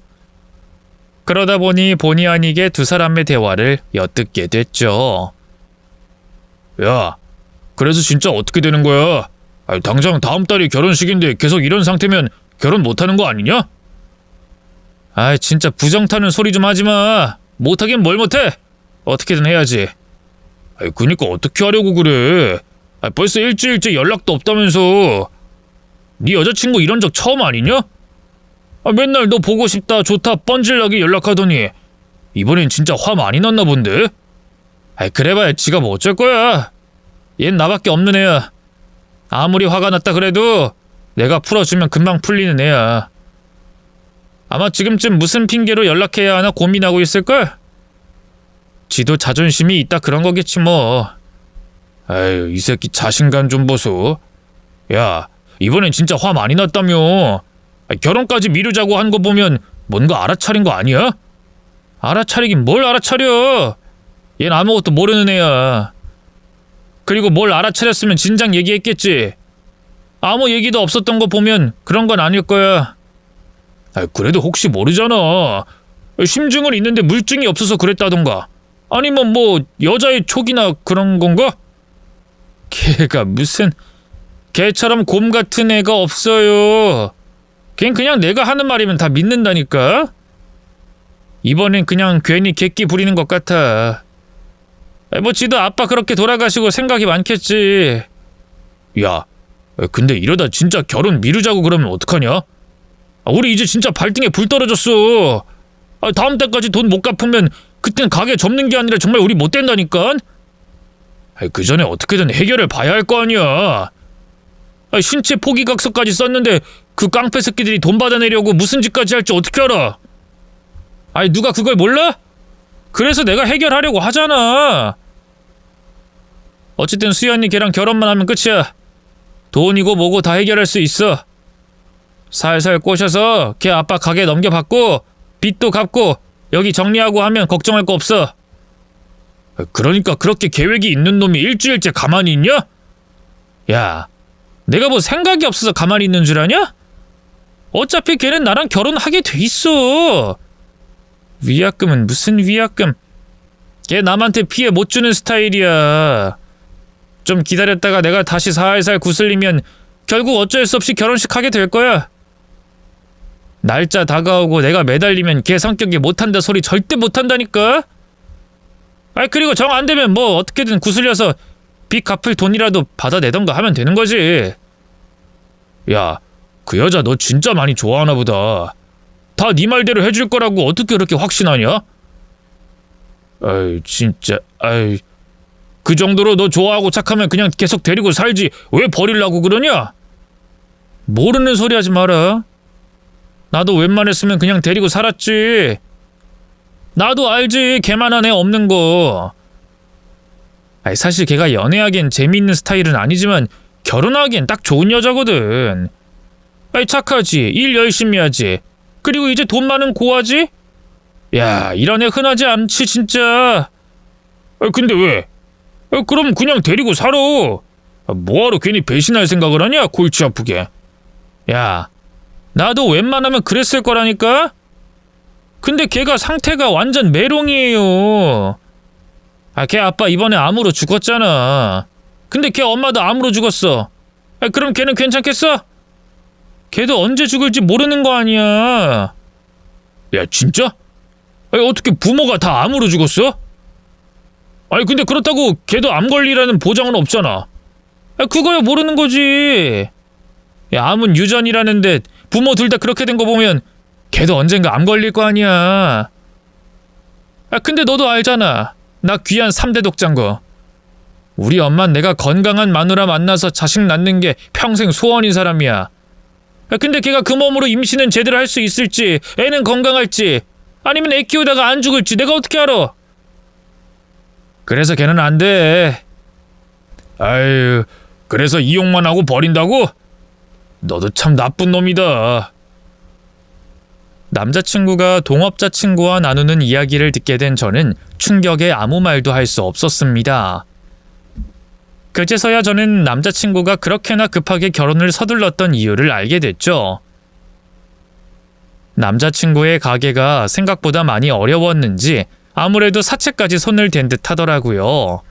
그러다 보니 본의 아니게 두 사람의 대화를 엿듣게 됐죠. 야, 그래서 진짜 어떻게 되는 거야? 당장 다음 달이 결혼식인데 계속 이런 상태면 결혼 못하는 거 아니냐? 진짜 부정 타는 소리 좀 하지 마. 못하긴 뭘 못해? 어떻게든 해야지. 그니까 어떻게 하려고 그래? 벌써 일주일째 연락도 없다면서. 네 여자친구 이런 적 처음 아니냐? 맨날 너 보고 싶다 좋다 뻔질나게 연락하더니 이번엔 진짜 화 많이 났나 본데? 그래봐야 지가 뭐 어쩔 거야. 얜 나밖에 없는 애야. 아무리 화가 났다 그래도 내가 풀어주면 금방 풀리는 애야. 아마 지금쯤 무슨 핑계로 연락해야 하나 고민하고 있을걸? 지도 자존심이 있다 그런 거겠지 뭐. 이 새끼 자신감 좀 보소. 야, 이번엔 진짜 화 많이 났다며. 결혼까지 미루자고 한 거 보면 뭔가 알아차린 거 아니야? 알아차리긴 뭘 알아차려. 얜 아무것도 모르는 애야. 그리고 뭘 알아차렸으면 진작 얘기했겠지. 아무 얘기도 없었던 거 보면 그런 건 아닐 거야. 그래도 혹시 모르잖아. 심증은 있는데 물증이 없어서 그랬다던가. 아니면 뭐 여자의 촉이나 그런 건가? 걔가 무슨 걔처럼 곰 같은 애가 없어요. 걘 그냥 내가 하는 말이면 다 믿는다니까. 이번엔 그냥 괜히 객기 부리는 것 같아. 뭐 지도 아빠 그렇게 돌아가시고 생각이 많겠지. 야, 근데 이러다 진짜 결혼 미루자고 그러면 어떡하냐? 우리 이제 진짜 발등에 불 떨어졌어. 다음 달까지 돈 못 갚으면 그땐 가게 접는 게 아니라 정말 우리 못 된다니까. 그 전에 어떻게든 해결을 봐야 할 거 아니야. 신체 포기각서까지 썼는데 그 깡패 새끼들이 돈 받아내려고 무슨 짓까지 할지 어떻게 알아? 누가 그걸 몰라? 그래서 내가 해결하려고 하잖아. 어쨌든 수연이 걔랑 결혼만 하면 끝이야. 돈이고 뭐고 다 해결할 수 있어. 살살 꼬셔서 걔 아빠 가게 넘겨받고 빚도 갚고 여기 정리하고 하면 걱정할 거 없어. 그러니까 그렇게 계획이 있는 놈이 일주일째 가만히 있냐? 야, 내가 뭐 생각이 없어서 가만히 있는 줄 아냐? 어차피 걔는 나랑 결혼하게 돼 있어. 위약금은 무슨 위약금? 걔 남한테 피해 못 주는 스타일이야. 좀 기다렸다가 내가 다시 살살 구슬리면 결국 어쩔 수 없이 결혼식 하게 될 거야. 날짜 다가오고 내가 매달리면 걔 성격이 못한다 소리 절대 못한다니까. 그리고 정 안 되면 뭐 어떻게든 구슬려서 빚 갚을 돈이라도 받아내던가 하면 되는 거지. 야, 그 여자 너 진짜 많이 좋아하나 보다. 다 네 말대로 해줄 거라고 어떻게 그렇게 확신하냐? 진짜, 그 정도로 너 좋아하고 착하면 그냥 계속 데리고 살지 왜 버리려고 그러냐? 모르는 소리 하지 마라. 나도 웬만했으면 그냥 데리고 살았지. 나도 알지, 걔만한 애 없는 거. 사실 걔가 연애하기엔 재미있는 스타일은 아니지만 결혼하기엔 딱 좋은 여자거든. 착하지, 일 열심히 하지, 그리고 이제 돈 많은 고아지? 야, 이런 애 흔하지 않지 진짜. 근데 왜? 그럼 그냥 데리고 살아. 뭐하러 괜히 배신할 생각을 하냐, 골치 아프게. 야, 나도 웬만하면 그랬을 거라니까? 근데 걔가 상태가 완전 메롱이에요. 걔 아빠 이번에 암으로 죽었잖아. 근데 걔 엄마도 암으로 죽었어. 그럼 걔는 괜찮겠어? 걔도 언제 죽을지 모르는 거 아니야. 야, 진짜? 어떻게 부모가 다 암으로 죽었어? 근데 그렇다고 걔도 암 걸리라는 보장은 없잖아. 그거야 모르는 거지. 야, 암은 유전이라는데 부모 둘 다 그렇게 된 거 보면 걔도 언젠가 암 걸릴 거 아니야. 근데 너도 알잖아. 나 귀한 3대 독자인 거. 우리 엄만 내가 건강한 마누라 만나서 자식 낳는 게 평생 소원인 사람이야. 근데 걔가 그 몸으로 임신은 제대로 할 수 있을지, 애는 건강할지, 아니면 애 키우다가 안 죽을지 내가 어떻게 알아? 그래서 걔는 안 돼. 그래서 이용만 하고 버린다고? 너도 참 나쁜 놈이다. 남자친구가 동업자 친구와 나누는 이야기를 듣게 된 저는 충격에 아무 말도 할 수 없었습니다. 그제서야 저는 남자친구가 그렇게나 급하게 결혼을 서둘렀던 이유를 알게 됐죠. 남자친구의 가게가 생각보다 많이 어려웠는지 아무래도 사채까지 손을 댄 듯 하더라고요.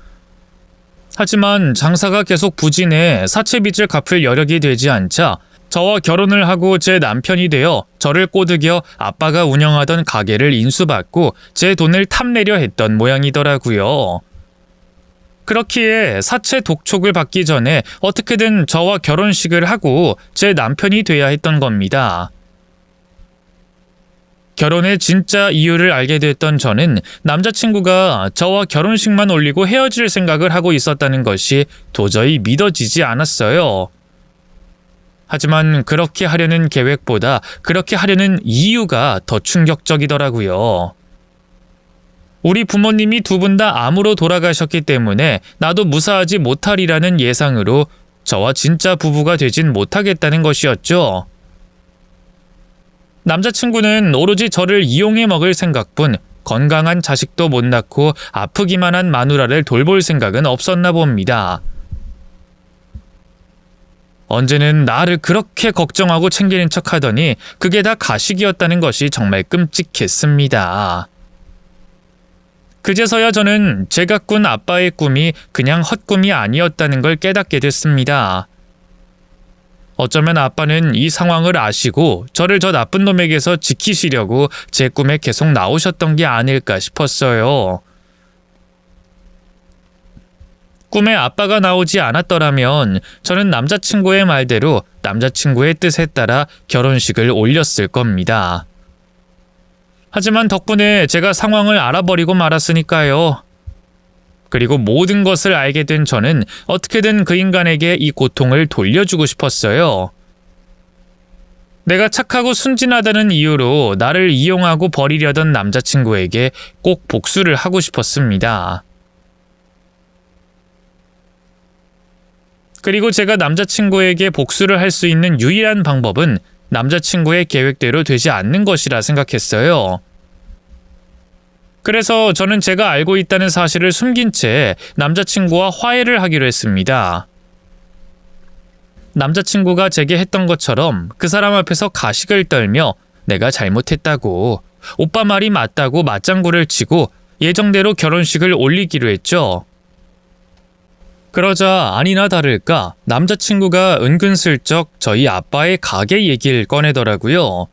하지만 장사가 계속 부진해 사채 빚을 갚을 여력이 되지 않자 저와 결혼을 하고 제 남편이 되어 저를 꼬드겨 아빠가 운영하던 가게를 인수받고 제 돈을 탐내려 했던 모양이더라고요. 그렇기에 사채 독촉을 받기 전에 어떻게든 저와 결혼식을 하고 제 남편이 돼야 했던 겁니다. 결혼의 진짜 이유를 알게 됐던 저는 남자친구가 저와 결혼식만 올리고 헤어질 생각을 하고 있었다는 것이 도저히 믿어지지 않았어요. 하지만 그렇게 하려는 계획보다 그렇게 하려는 이유가 더 충격적이더라고요. 우리 부모님이 두 분 다 암으로 돌아가셨기 때문에 나도 무사하지 못하리라는 예상으로 저와 진짜 부부가 되진 못하겠다는 것이었죠. 남자친구는 오로지 저를 이용해 먹을 생각뿐 건강한 자식도 못 낳고 아프기만 한 마누라를 돌볼 생각은 없었나 봅니다. 언제는 나를 그렇게 걱정하고 챙기는 척 하더니 그게 다 가식이었다는 것이 정말 끔찍했습니다. 그제서야 저는 제가 꾼 아빠의 꿈이 그냥 헛꿈이 아니었다는 걸 깨닫게 됐습니다. 어쩌면 아빠는 이 상황을 아시고 저를 저 나쁜 놈에게서 지키시려고 제 꿈에 계속 나오셨던 게 아닐까 싶었어요. 꿈에 아빠가 나오지 않았더라면 저는 남자친구의 말대로 남자친구의 뜻에 따라 결혼식을 올렸을 겁니다. 하지만 덕분에 제가 상황을 알아버리고 말았으니까요. 그리고 모든 것을 알게 된 저는 어떻게든 그 인간에게 이 고통을 돌려주고 싶었어요. 내가 착하고 순진하다는 이유로 나를 이용하고 버리려던 남자친구에게 꼭 복수를 하고 싶었습니다. 그리고 제가 남자친구에게 복수를 할 수 있는 유일한 방법은 남자친구의 계획대로 되지 않는 것이라 생각했어요. 그래서 저는 제가 알고 있다는 사실을 숨긴 채 남자친구와 화해를 하기로 했습니다. 남자친구가 제게 했던 것처럼 그 사람 앞에서 가식을 떨며 내가 잘못했다고, 오빠 말이 맞다고 맞장구를 치고 예정대로 결혼식을 올리기로 했죠. 그러자 아니나 다를까 남자친구가 은근슬쩍 저희 아빠의 가게 얘기를 꺼내더라고요.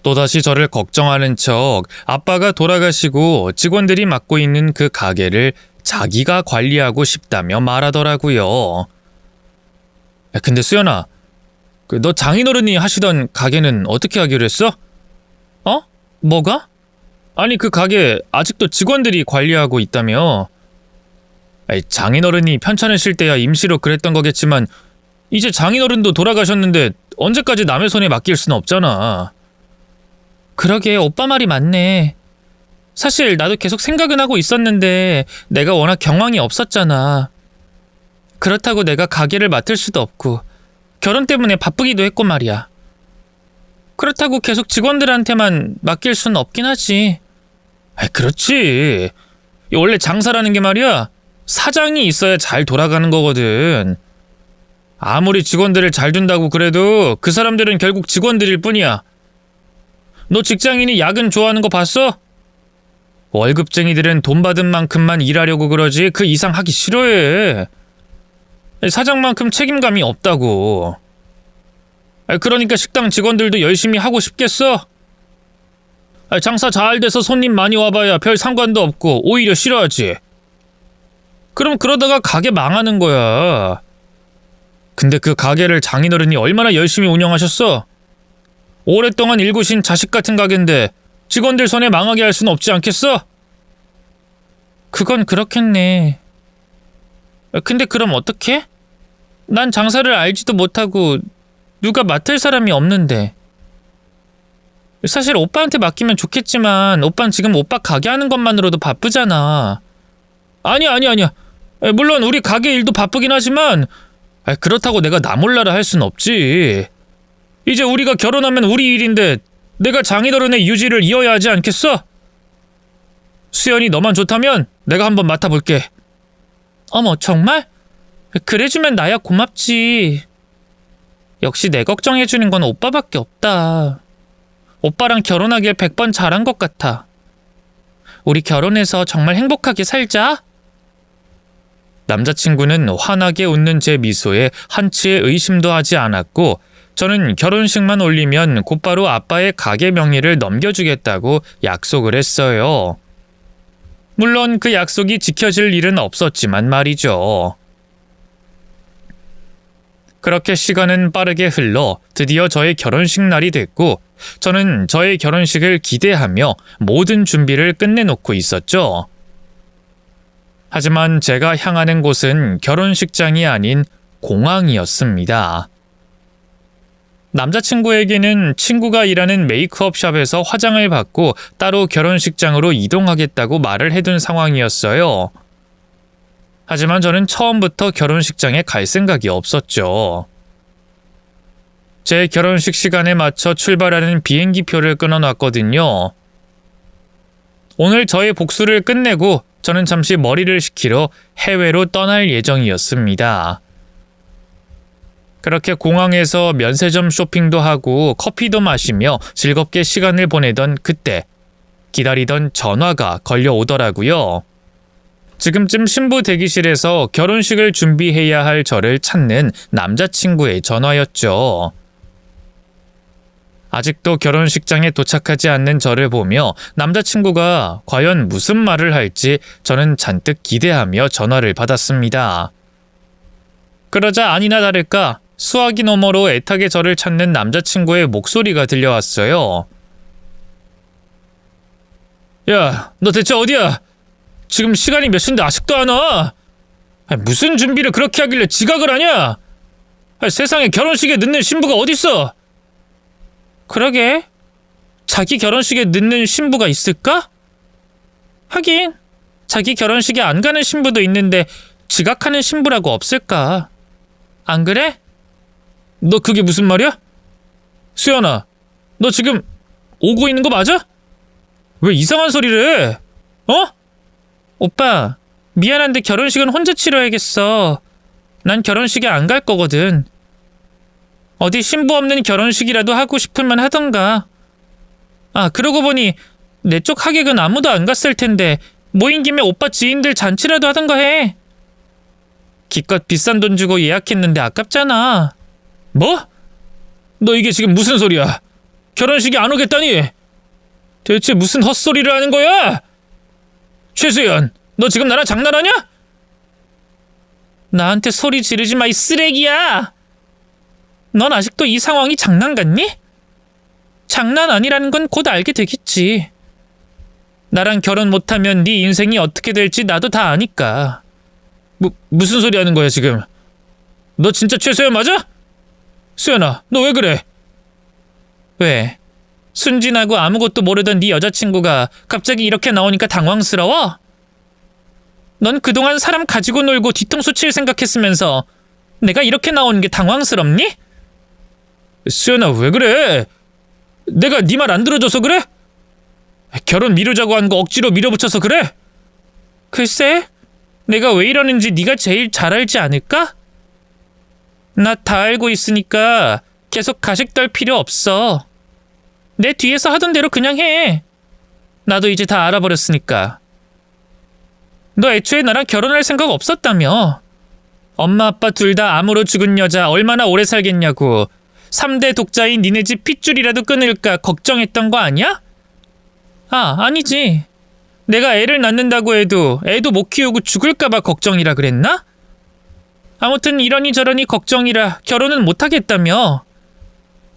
또다시 저를 걱정하는 척 아빠가 돌아가시고 직원들이 맡고 있는 그 가게를 자기가 관리하고 싶다며 말하더라고요. 근데 수연아, 너 장인어른이 하시던 가게는 어떻게 하기로 했어? 어? 뭐가? 아니 그 가게 아직도 직원들이 관리하고 있다며. 장인어른이 편찮으실 때야 임시로 그랬던 거겠지만 이제 장인어른도 돌아가셨는데 언제까지 남의 손에 맡길 순 없잖아. 그러게 오빠 말이 맞네. 사실 나도 계속 생각은 하고 있었는데 내가 워낙 경황이 없었잖아. 그렇다고 내가 가게를 맡을 수도 없고 결혼 때문에 바쁘기도 했고 말이야. 그렇다고 계속 직원들한테만 맡길 수는 없긴 하지. 그렇지. 원래 장사라는 게 말이야 사장이 있어야 잘 돌아가는 거거든. 아무리 직원들을 잘 둔다고 그래도 그 사람들은 결국 직원들일 뿐이야. 너 직장인이 야근 좋아하는 거 봤어? 월급쟁이들은 돈 받은 만큼만 일하려고 그러지 그 이상 하기 싫어해. 사장만큼 책임감이 없다고. 그러니까 식당 직원들도 열심히 하고 싶겠어? 장사 잘 돼서 손님 많이 와봐야 별 상관도 없고 오히려 싫어하지. 그럼 그러다가 가게 망하는 거야. 근데 그 가게를 장인어른이 얼마나 열심히 운영하셨어? 오랫동안 일구신 자식 같은 가게인데 직원들 손에 망하게 할 수는 없지 않겠어? 그건 그렇겠네. 근데 그럼 어떡해? 난 장사를 알지도 못하고 누가 맡을 사람이 없는데. 사실 오빠한테 맡기면 좋겠지만 오빠는 지금 오빠 가게 하는 것만으로도 바쁘잖아. 아니야. 물론 우리 가게 일도 바쁘긴 하지만 그렇다고 내가 나 몰라라 할 순 없지. 이제 우리가 결혼하면 우리 일인데 내가 장인어른의 유지를 이어야 하지 않겠어? 수연이 너만 좋다면 내가 한번 맡아볼게. 어머 정말? 그래주면 나야 고맙지. 역시 내 걱정해주는 건 오빠밖에 없다. 오빠랑 결혼하길 100번 잘한 것 같아. 우리 결혼해서 정말 행복하게 살자. 남자친구는 환하게 웃는 제 미소에 한치의 의심도 하지 않았고 저는 결혼식만 올리면 곧바로 아빠의 가게 명의를 넘겨주겠다고 약속을 했어요. 물론 그 약속이 지켜질 일은 없었지만 말이죠. 그렇게 시간은 빠르게 흘러 드디어 저의 결혼식 날이 됐고 저는 저의 결혼식을 기대하며 모든 준비를 끝내놓고 있었죠. 하지만 제가 향하는 곳은 결혼식장이 아닌 공항이었습니다. 남자친구에게는 친구가 일하는 메이크업샵에서 화장을 받고 따로 결혼식장으로 이동하겠다고 말을 해둔 상황이었어요. 하지만 저는 처음부터 결혼식장에 갈 생각이 없었죠. 제 결혼식 시간에 맞춰 출발하는 비행기표를 끊어놨거든요. 오늘 저의 복수를 끝내고 저는 잠시 머리를 식히러 해외로 떠날 예정이었습니다. 그렇게 공항에서 면세점 쇼핑도 하고 커피도 마시며 즐겁게 시간을 보내던 그때 기다리던 전화가 걸려오더라고요. 지금쯤 신부 대기실에서 결혼식을 준비해야 할 저를 찾는 남자친구의 전화였죠. 아직도 결혼식장에 도착하지 않는 저를 보며 남자친구가 과연 무슨 말을 할지 저는 잔뜩 기대하며 전화를 받았습니다. 그러자 아니나 다를까 수화기 너머로 애타게 저를 찾는 남자친구의 목소리가 들려왔어요. 야, 너 대체 어디야? 지금 시간이 몇 시인데 아직도 안 와? 무슨 준비를 그렇게 하길래 지각을 하냐? 세상에 결혼식에 늦는 신부가 어딨어? 그러게, 자기 결혼식에 늦는 신부가 있을까? 하긴 자기 결혼식에 안 가는 신부도 있는데 지각하는 신부라고 없을까? 안 그래? 너 그게 무슨 말이야? 수연아, 너 지금 오고 있는 거 맞아? 왜 이상한 소리를 해? 어? 오빠, 미안한데 결혼식은 혼자 치러야겠어. 난 결혼식에 안 갈 거거든. 어디 신부 없는 결혼식이라도 하고 싶으면 하던가. 아, 그러고 보니 내 쪽 하객은 아무도 안 갔을 텐데 모인 김에 오빠 지인들 잔치라도 하던가 해. 기껏 비싼 돈 주고 예약했는데 아깝잖아. 뭐? 너 이게 지금 무슨 소리야? 결혼식에 안 오겠다니? 대체 무슨 헛소리를 하는 거야? 최수연, 너 지금 나랑 장난하냐? 나한테 소리 지르지 마, 이 쓰레기야! 넌 아직도 이 상황이 장난 같니? 장난 아니라는 건 곧 알게 되겠지. 나랑 결혼 못하면 네 인생이 어떻게 될지 나도 다 아니까. 무슨 소리 하는 거야 지금? 너 진짜 최수연 맞아? 수연아, 너 왜 그래? 왜? 순진하고 아무것도 모르던 네 여자친구가 갑자기 이렇게 나오니까 당황스러워? 넌 그동안 사람 가지고 놀고 뒤통수 칠 생각했으면서 내가 이렇게 나오는 게 당황스럽니? 수연아, 왜 그래? 내가 네 말 안 들어줘서 그래? 결혼 미루자고 한 거 억지로 밀어붙여서 그래? 글쎄, 내가 왜 이러는지 네가 제일 잘 알지 않을까? 나 다 알고 있으니까 계속 가식 떨 필요 없어. 내 뒤에서 하던 대로 그냥 해. 나도 이제 다 알아버렸으니까. 너 애초에 나랑 결혼할 생각 없었다며. 엄마 아빠 둘 다 암으로 죽은 여자 얼마나 오래 살겠냐고. 3대 독자인 니네 집 핏줄이라도 끊을까 걱정했던 거 아니야? 아, 아니지. 내가 애를 낳는다고 해도 애도 못 키우고 죽을까봐 걱정이라 그랬나? 아무튼 이러니 저러니 걱정이라 결혼은 못하겠다며.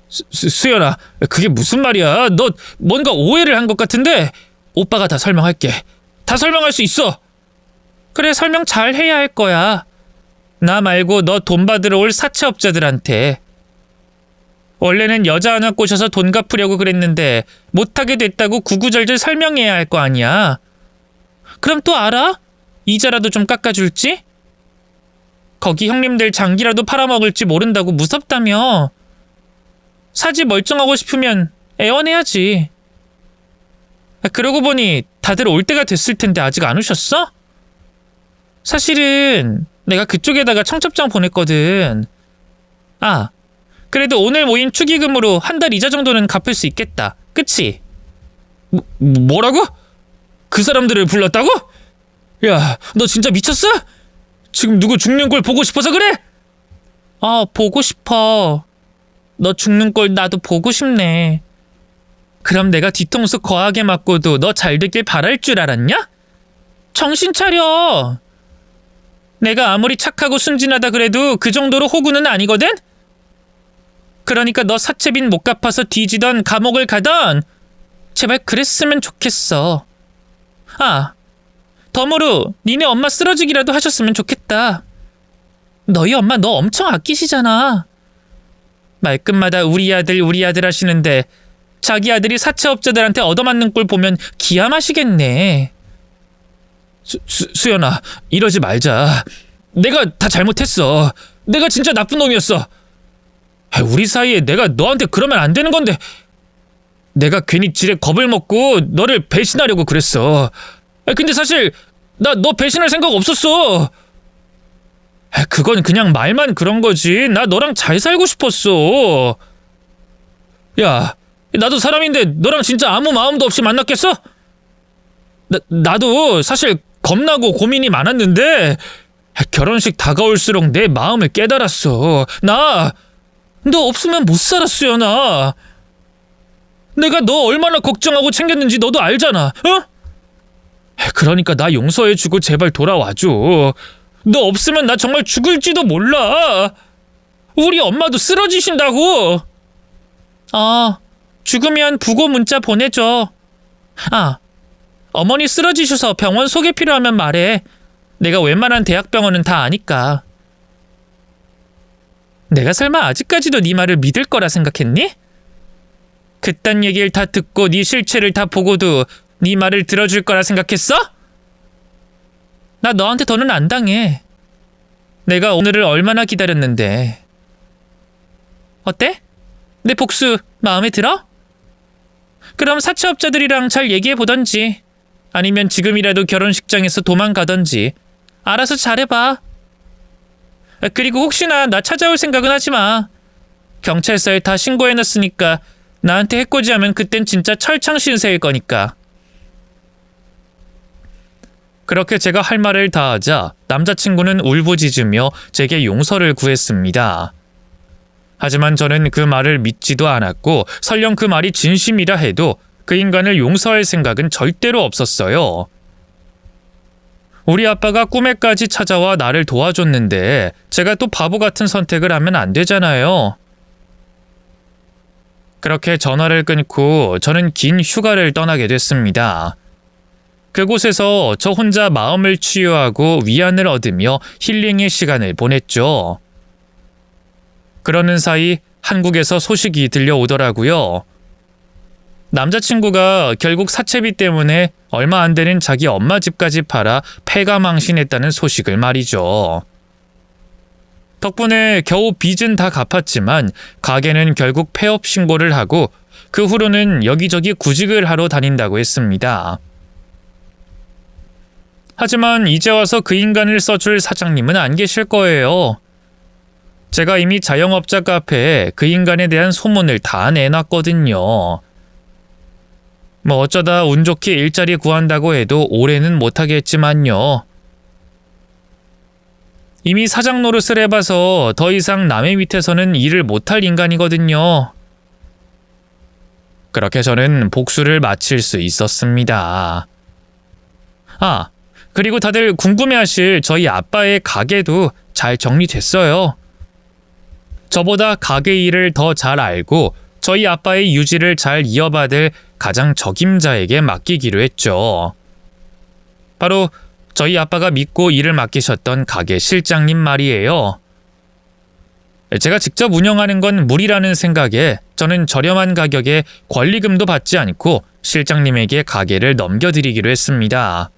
수연아, 그게 무슨 말이야? 너 뭔가 오해를 한 것 같은데. 오빠가 다 설명할게. 다 설명할 수 있어. 그래, 설명 잘 해야 할 거야. 나 말고 너 돈 받으러 올 사채업자들한테. 원래는 여자 하나 꼬셔서 돈 갚으려고 그랬는데 못하게 됐다고 구구절절 설명해야 할 거 아니야. 그럼 또 알아? 이자라도 좀 깎아줄지? 거기 형님들 장기라도 팔아먹을지 모른다고 무섭다며. 사지 멀쩡하고 싶으면 애원해야지. 그러고 보니 다들 올 때가 됐을 텐데 아직 안 오셨어? 사실은 내가 그쪽에다가 청첩장 보냈거든. 아, 그래도 오늘 모인 축의금으로 한 달 이자 정도는 갚을 수 있겠다. 그치? 뭐라고? 그 사람들을 불렀다고? 야, 너 진짜 미쳤어? 지금 누구 죽는 꼴 보고 싶어서 그래? 보고 싶어. 너 죽는 꼴 나도 보고 싶네. 그럼 내가 뒤통수 거하게 맞고도 너 잘 되길 바랄 줄 알았냐? 정신 차려. 내가 아무리 착하고 순진하다 그래도 그 정도로 호구는 아니거든? 그러니까 너 사채빚 못 갚아서 뒤지던 감옥을 가던 제발 그랬으면 좋겠어. 아, 덤으로 니네 엄마 쓰러지기라도 하셨으면 좋겠다. 너희 엄마 너 엄청 아끼시잖아. 말끝마다 우리 아들 하시는데 자기 아들이 사채업자들한테 얻어맞는 꼴 보면 기함하시겠네. 수연아, 이러지 말자. 내가 다 잘못했어. 내가 진짜 나쁜 놈이었어. 우리 사이에 내가 너한테 그러면 안 되는 건데 내가 괜히 지레 겁을 먹고 너를 배신하려고 그랬어. 근데 사실 나 너 배신할 생각 없었어. 그건 그냥 말만 그런 거지. 나 너랑 잘 살고 싶었어. 야, 나도 사람인데 너랑 진짜 아무 마음도 없이 만났겠어? 나도 사실 겁나고 고민이 많았는데 결혼식 다가올수록 내 마음을 깨달았어. 나 너 없으면 못 살았어요. 내가 너 얼마나 걱정하고 챙겼는지 너도 알잖아. 어? 그러니까 나 용서해주고 제발 돌아와줘. 너 없으면 나 정말 죽을지도 몰라. 우리 엄마도 쓰러지신다고. 죽으면 부고 문자 보내줘. 어머니 쓰러지셔서 병원 소개 필요하면 말해. 내가 웬만한 대학병원은 다 아니까. 내가 설마 아직까지도 네 말을 믿을 거라 생각했니? 그딴 얘기를 다 듣고 네 실체를 다 보고도 네 말을 들어줄 거라 생각했어? 나 너한테 더는 안 당해. 내가 오늘을 얼마나 기다렸는데. 어때? 내 복수 마음에 들어? 그럼 사채업자들이랑 잘 얘기해보던지 아니면 지금이라도 결혼식장에서 도망가던지 알아서 잘해봐. 그리고 혹시나 나 찾아올 생각은 하지 마. 경찰서에 다 신고해놨으니까 나한테 해코지하면 그땐 진짜 철창 신세일 거니까. 그렇게 제가 할 말을 다하자 남자친구는 울부짖으며 제게 용서를 구했습니다. 하지만 저는 그 말을 믿지도 않았고 설령 그 말이 진심이라 해도 그 인간을 용서할 생각은 절대로 없었어요. 우리 아빠가 꿈에까지 찾아와 나를 도와줬는데 제가 또 바보 같은 선택을 하면 안 되잖아요. 그렇게 전화를 끊고 저는 긴 휴가를 떠나게 됐습니다. 그곳에서 저 혼자 마음을 치유하고 위안을 얻으며 힐링의 시간을 보냈죠. 그러는 사이 한국에서 소식이 들려오더라고요. 남자친구가 결국 사채비 때문에 얼마 안 되는 자기 엄마 집까지 팔아 패가망신했다는 소식을 말이죠. 덕분에 겨우 빚은 다 갚았지만 가게는 결국 폐업 신고를 하고 그 후로는 여기저기 구직을 하러 다닌다고 했습니다. 하지만 이제 와서 그 인간을 써줄 사장님은 안 계실 거예요. 제가 이미 자영업자 카페에 그 인간에 대한 소문을 다 내놨거든요. 어쩌다 운 좋게 일자리 구한다고 해도 올해는 못하겠지만요. 이미 사장 노릇을 해봐서 더 이상 남의 밑에서는 일을 못할 인간이거든요. 그렇게 저는 복수를 마칠 수 있었습니다. 그리고 다들 궁금해하실 저희 아빠의 가게도 잘 정리됐어요. 저보다 가게 일을 더 잘 알고 저희 아빠의 유지를 잘 이어받을 가장 적임자에게 맡기기로 했죠. 바로 저희 아빠가 믿고 일을 맡기셨던 가게 실장님 말이에요. 제가 직접 운영하는 건 무리라는 생각에 저는 저렴한 가격에 권리금도 받지 않고 실장님에게 가게를 넘겨드리기로 했습니다.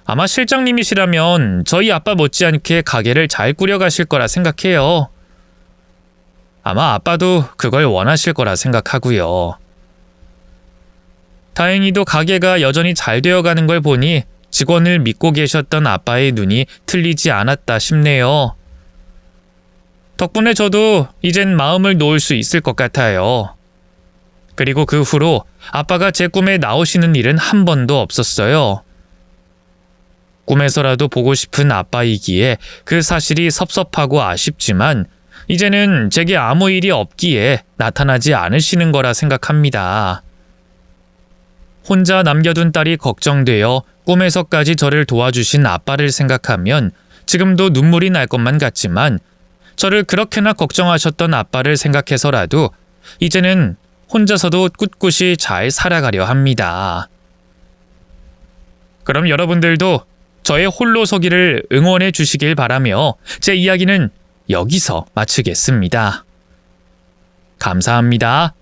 아마 실장님이시라면 저희 아빠 못지않게 가게를 잘 꾸려가실 거라 생각해요. 아마 아빠도 그걸 원하실 거라 생각하고요. 다행히도 가게가 여전히 잘 되어가는 걸 보니 직원을 믿고 계셨던 아빠의 눈이 틀리지 않았다 싶네요. 덕분에 저도 이젠 마음을 놓을 수 있을 것 같아요. 그리고 그 후로 아빠가 제 꿈에 나오시는 일은 한 번도 없었어요. 꿈에서라도 보고 싶은 아빠이기에 그 사실이 섭섭하고 아쉽지만 이제는 제게 아무 일이 없기에 나타나지 않으시는 거라 생각합니다. 혼자 남겨둔 딸이 걱정되어 꿈에서까지 저를 도와주신 아빠를 생각하면 지금도 눈물이 날 것만 같지만 저를 그렇게나 걱정하셨던 아빠를 생각해서라도 이제는 혼자서도 꿋꿋이 잘 살아가려 합니다. 그럼 여러분들도 저의 홀로서기를 응원해 주시길 바라며 제 이야기는 여기서 마치겠습니다. 감사합니다.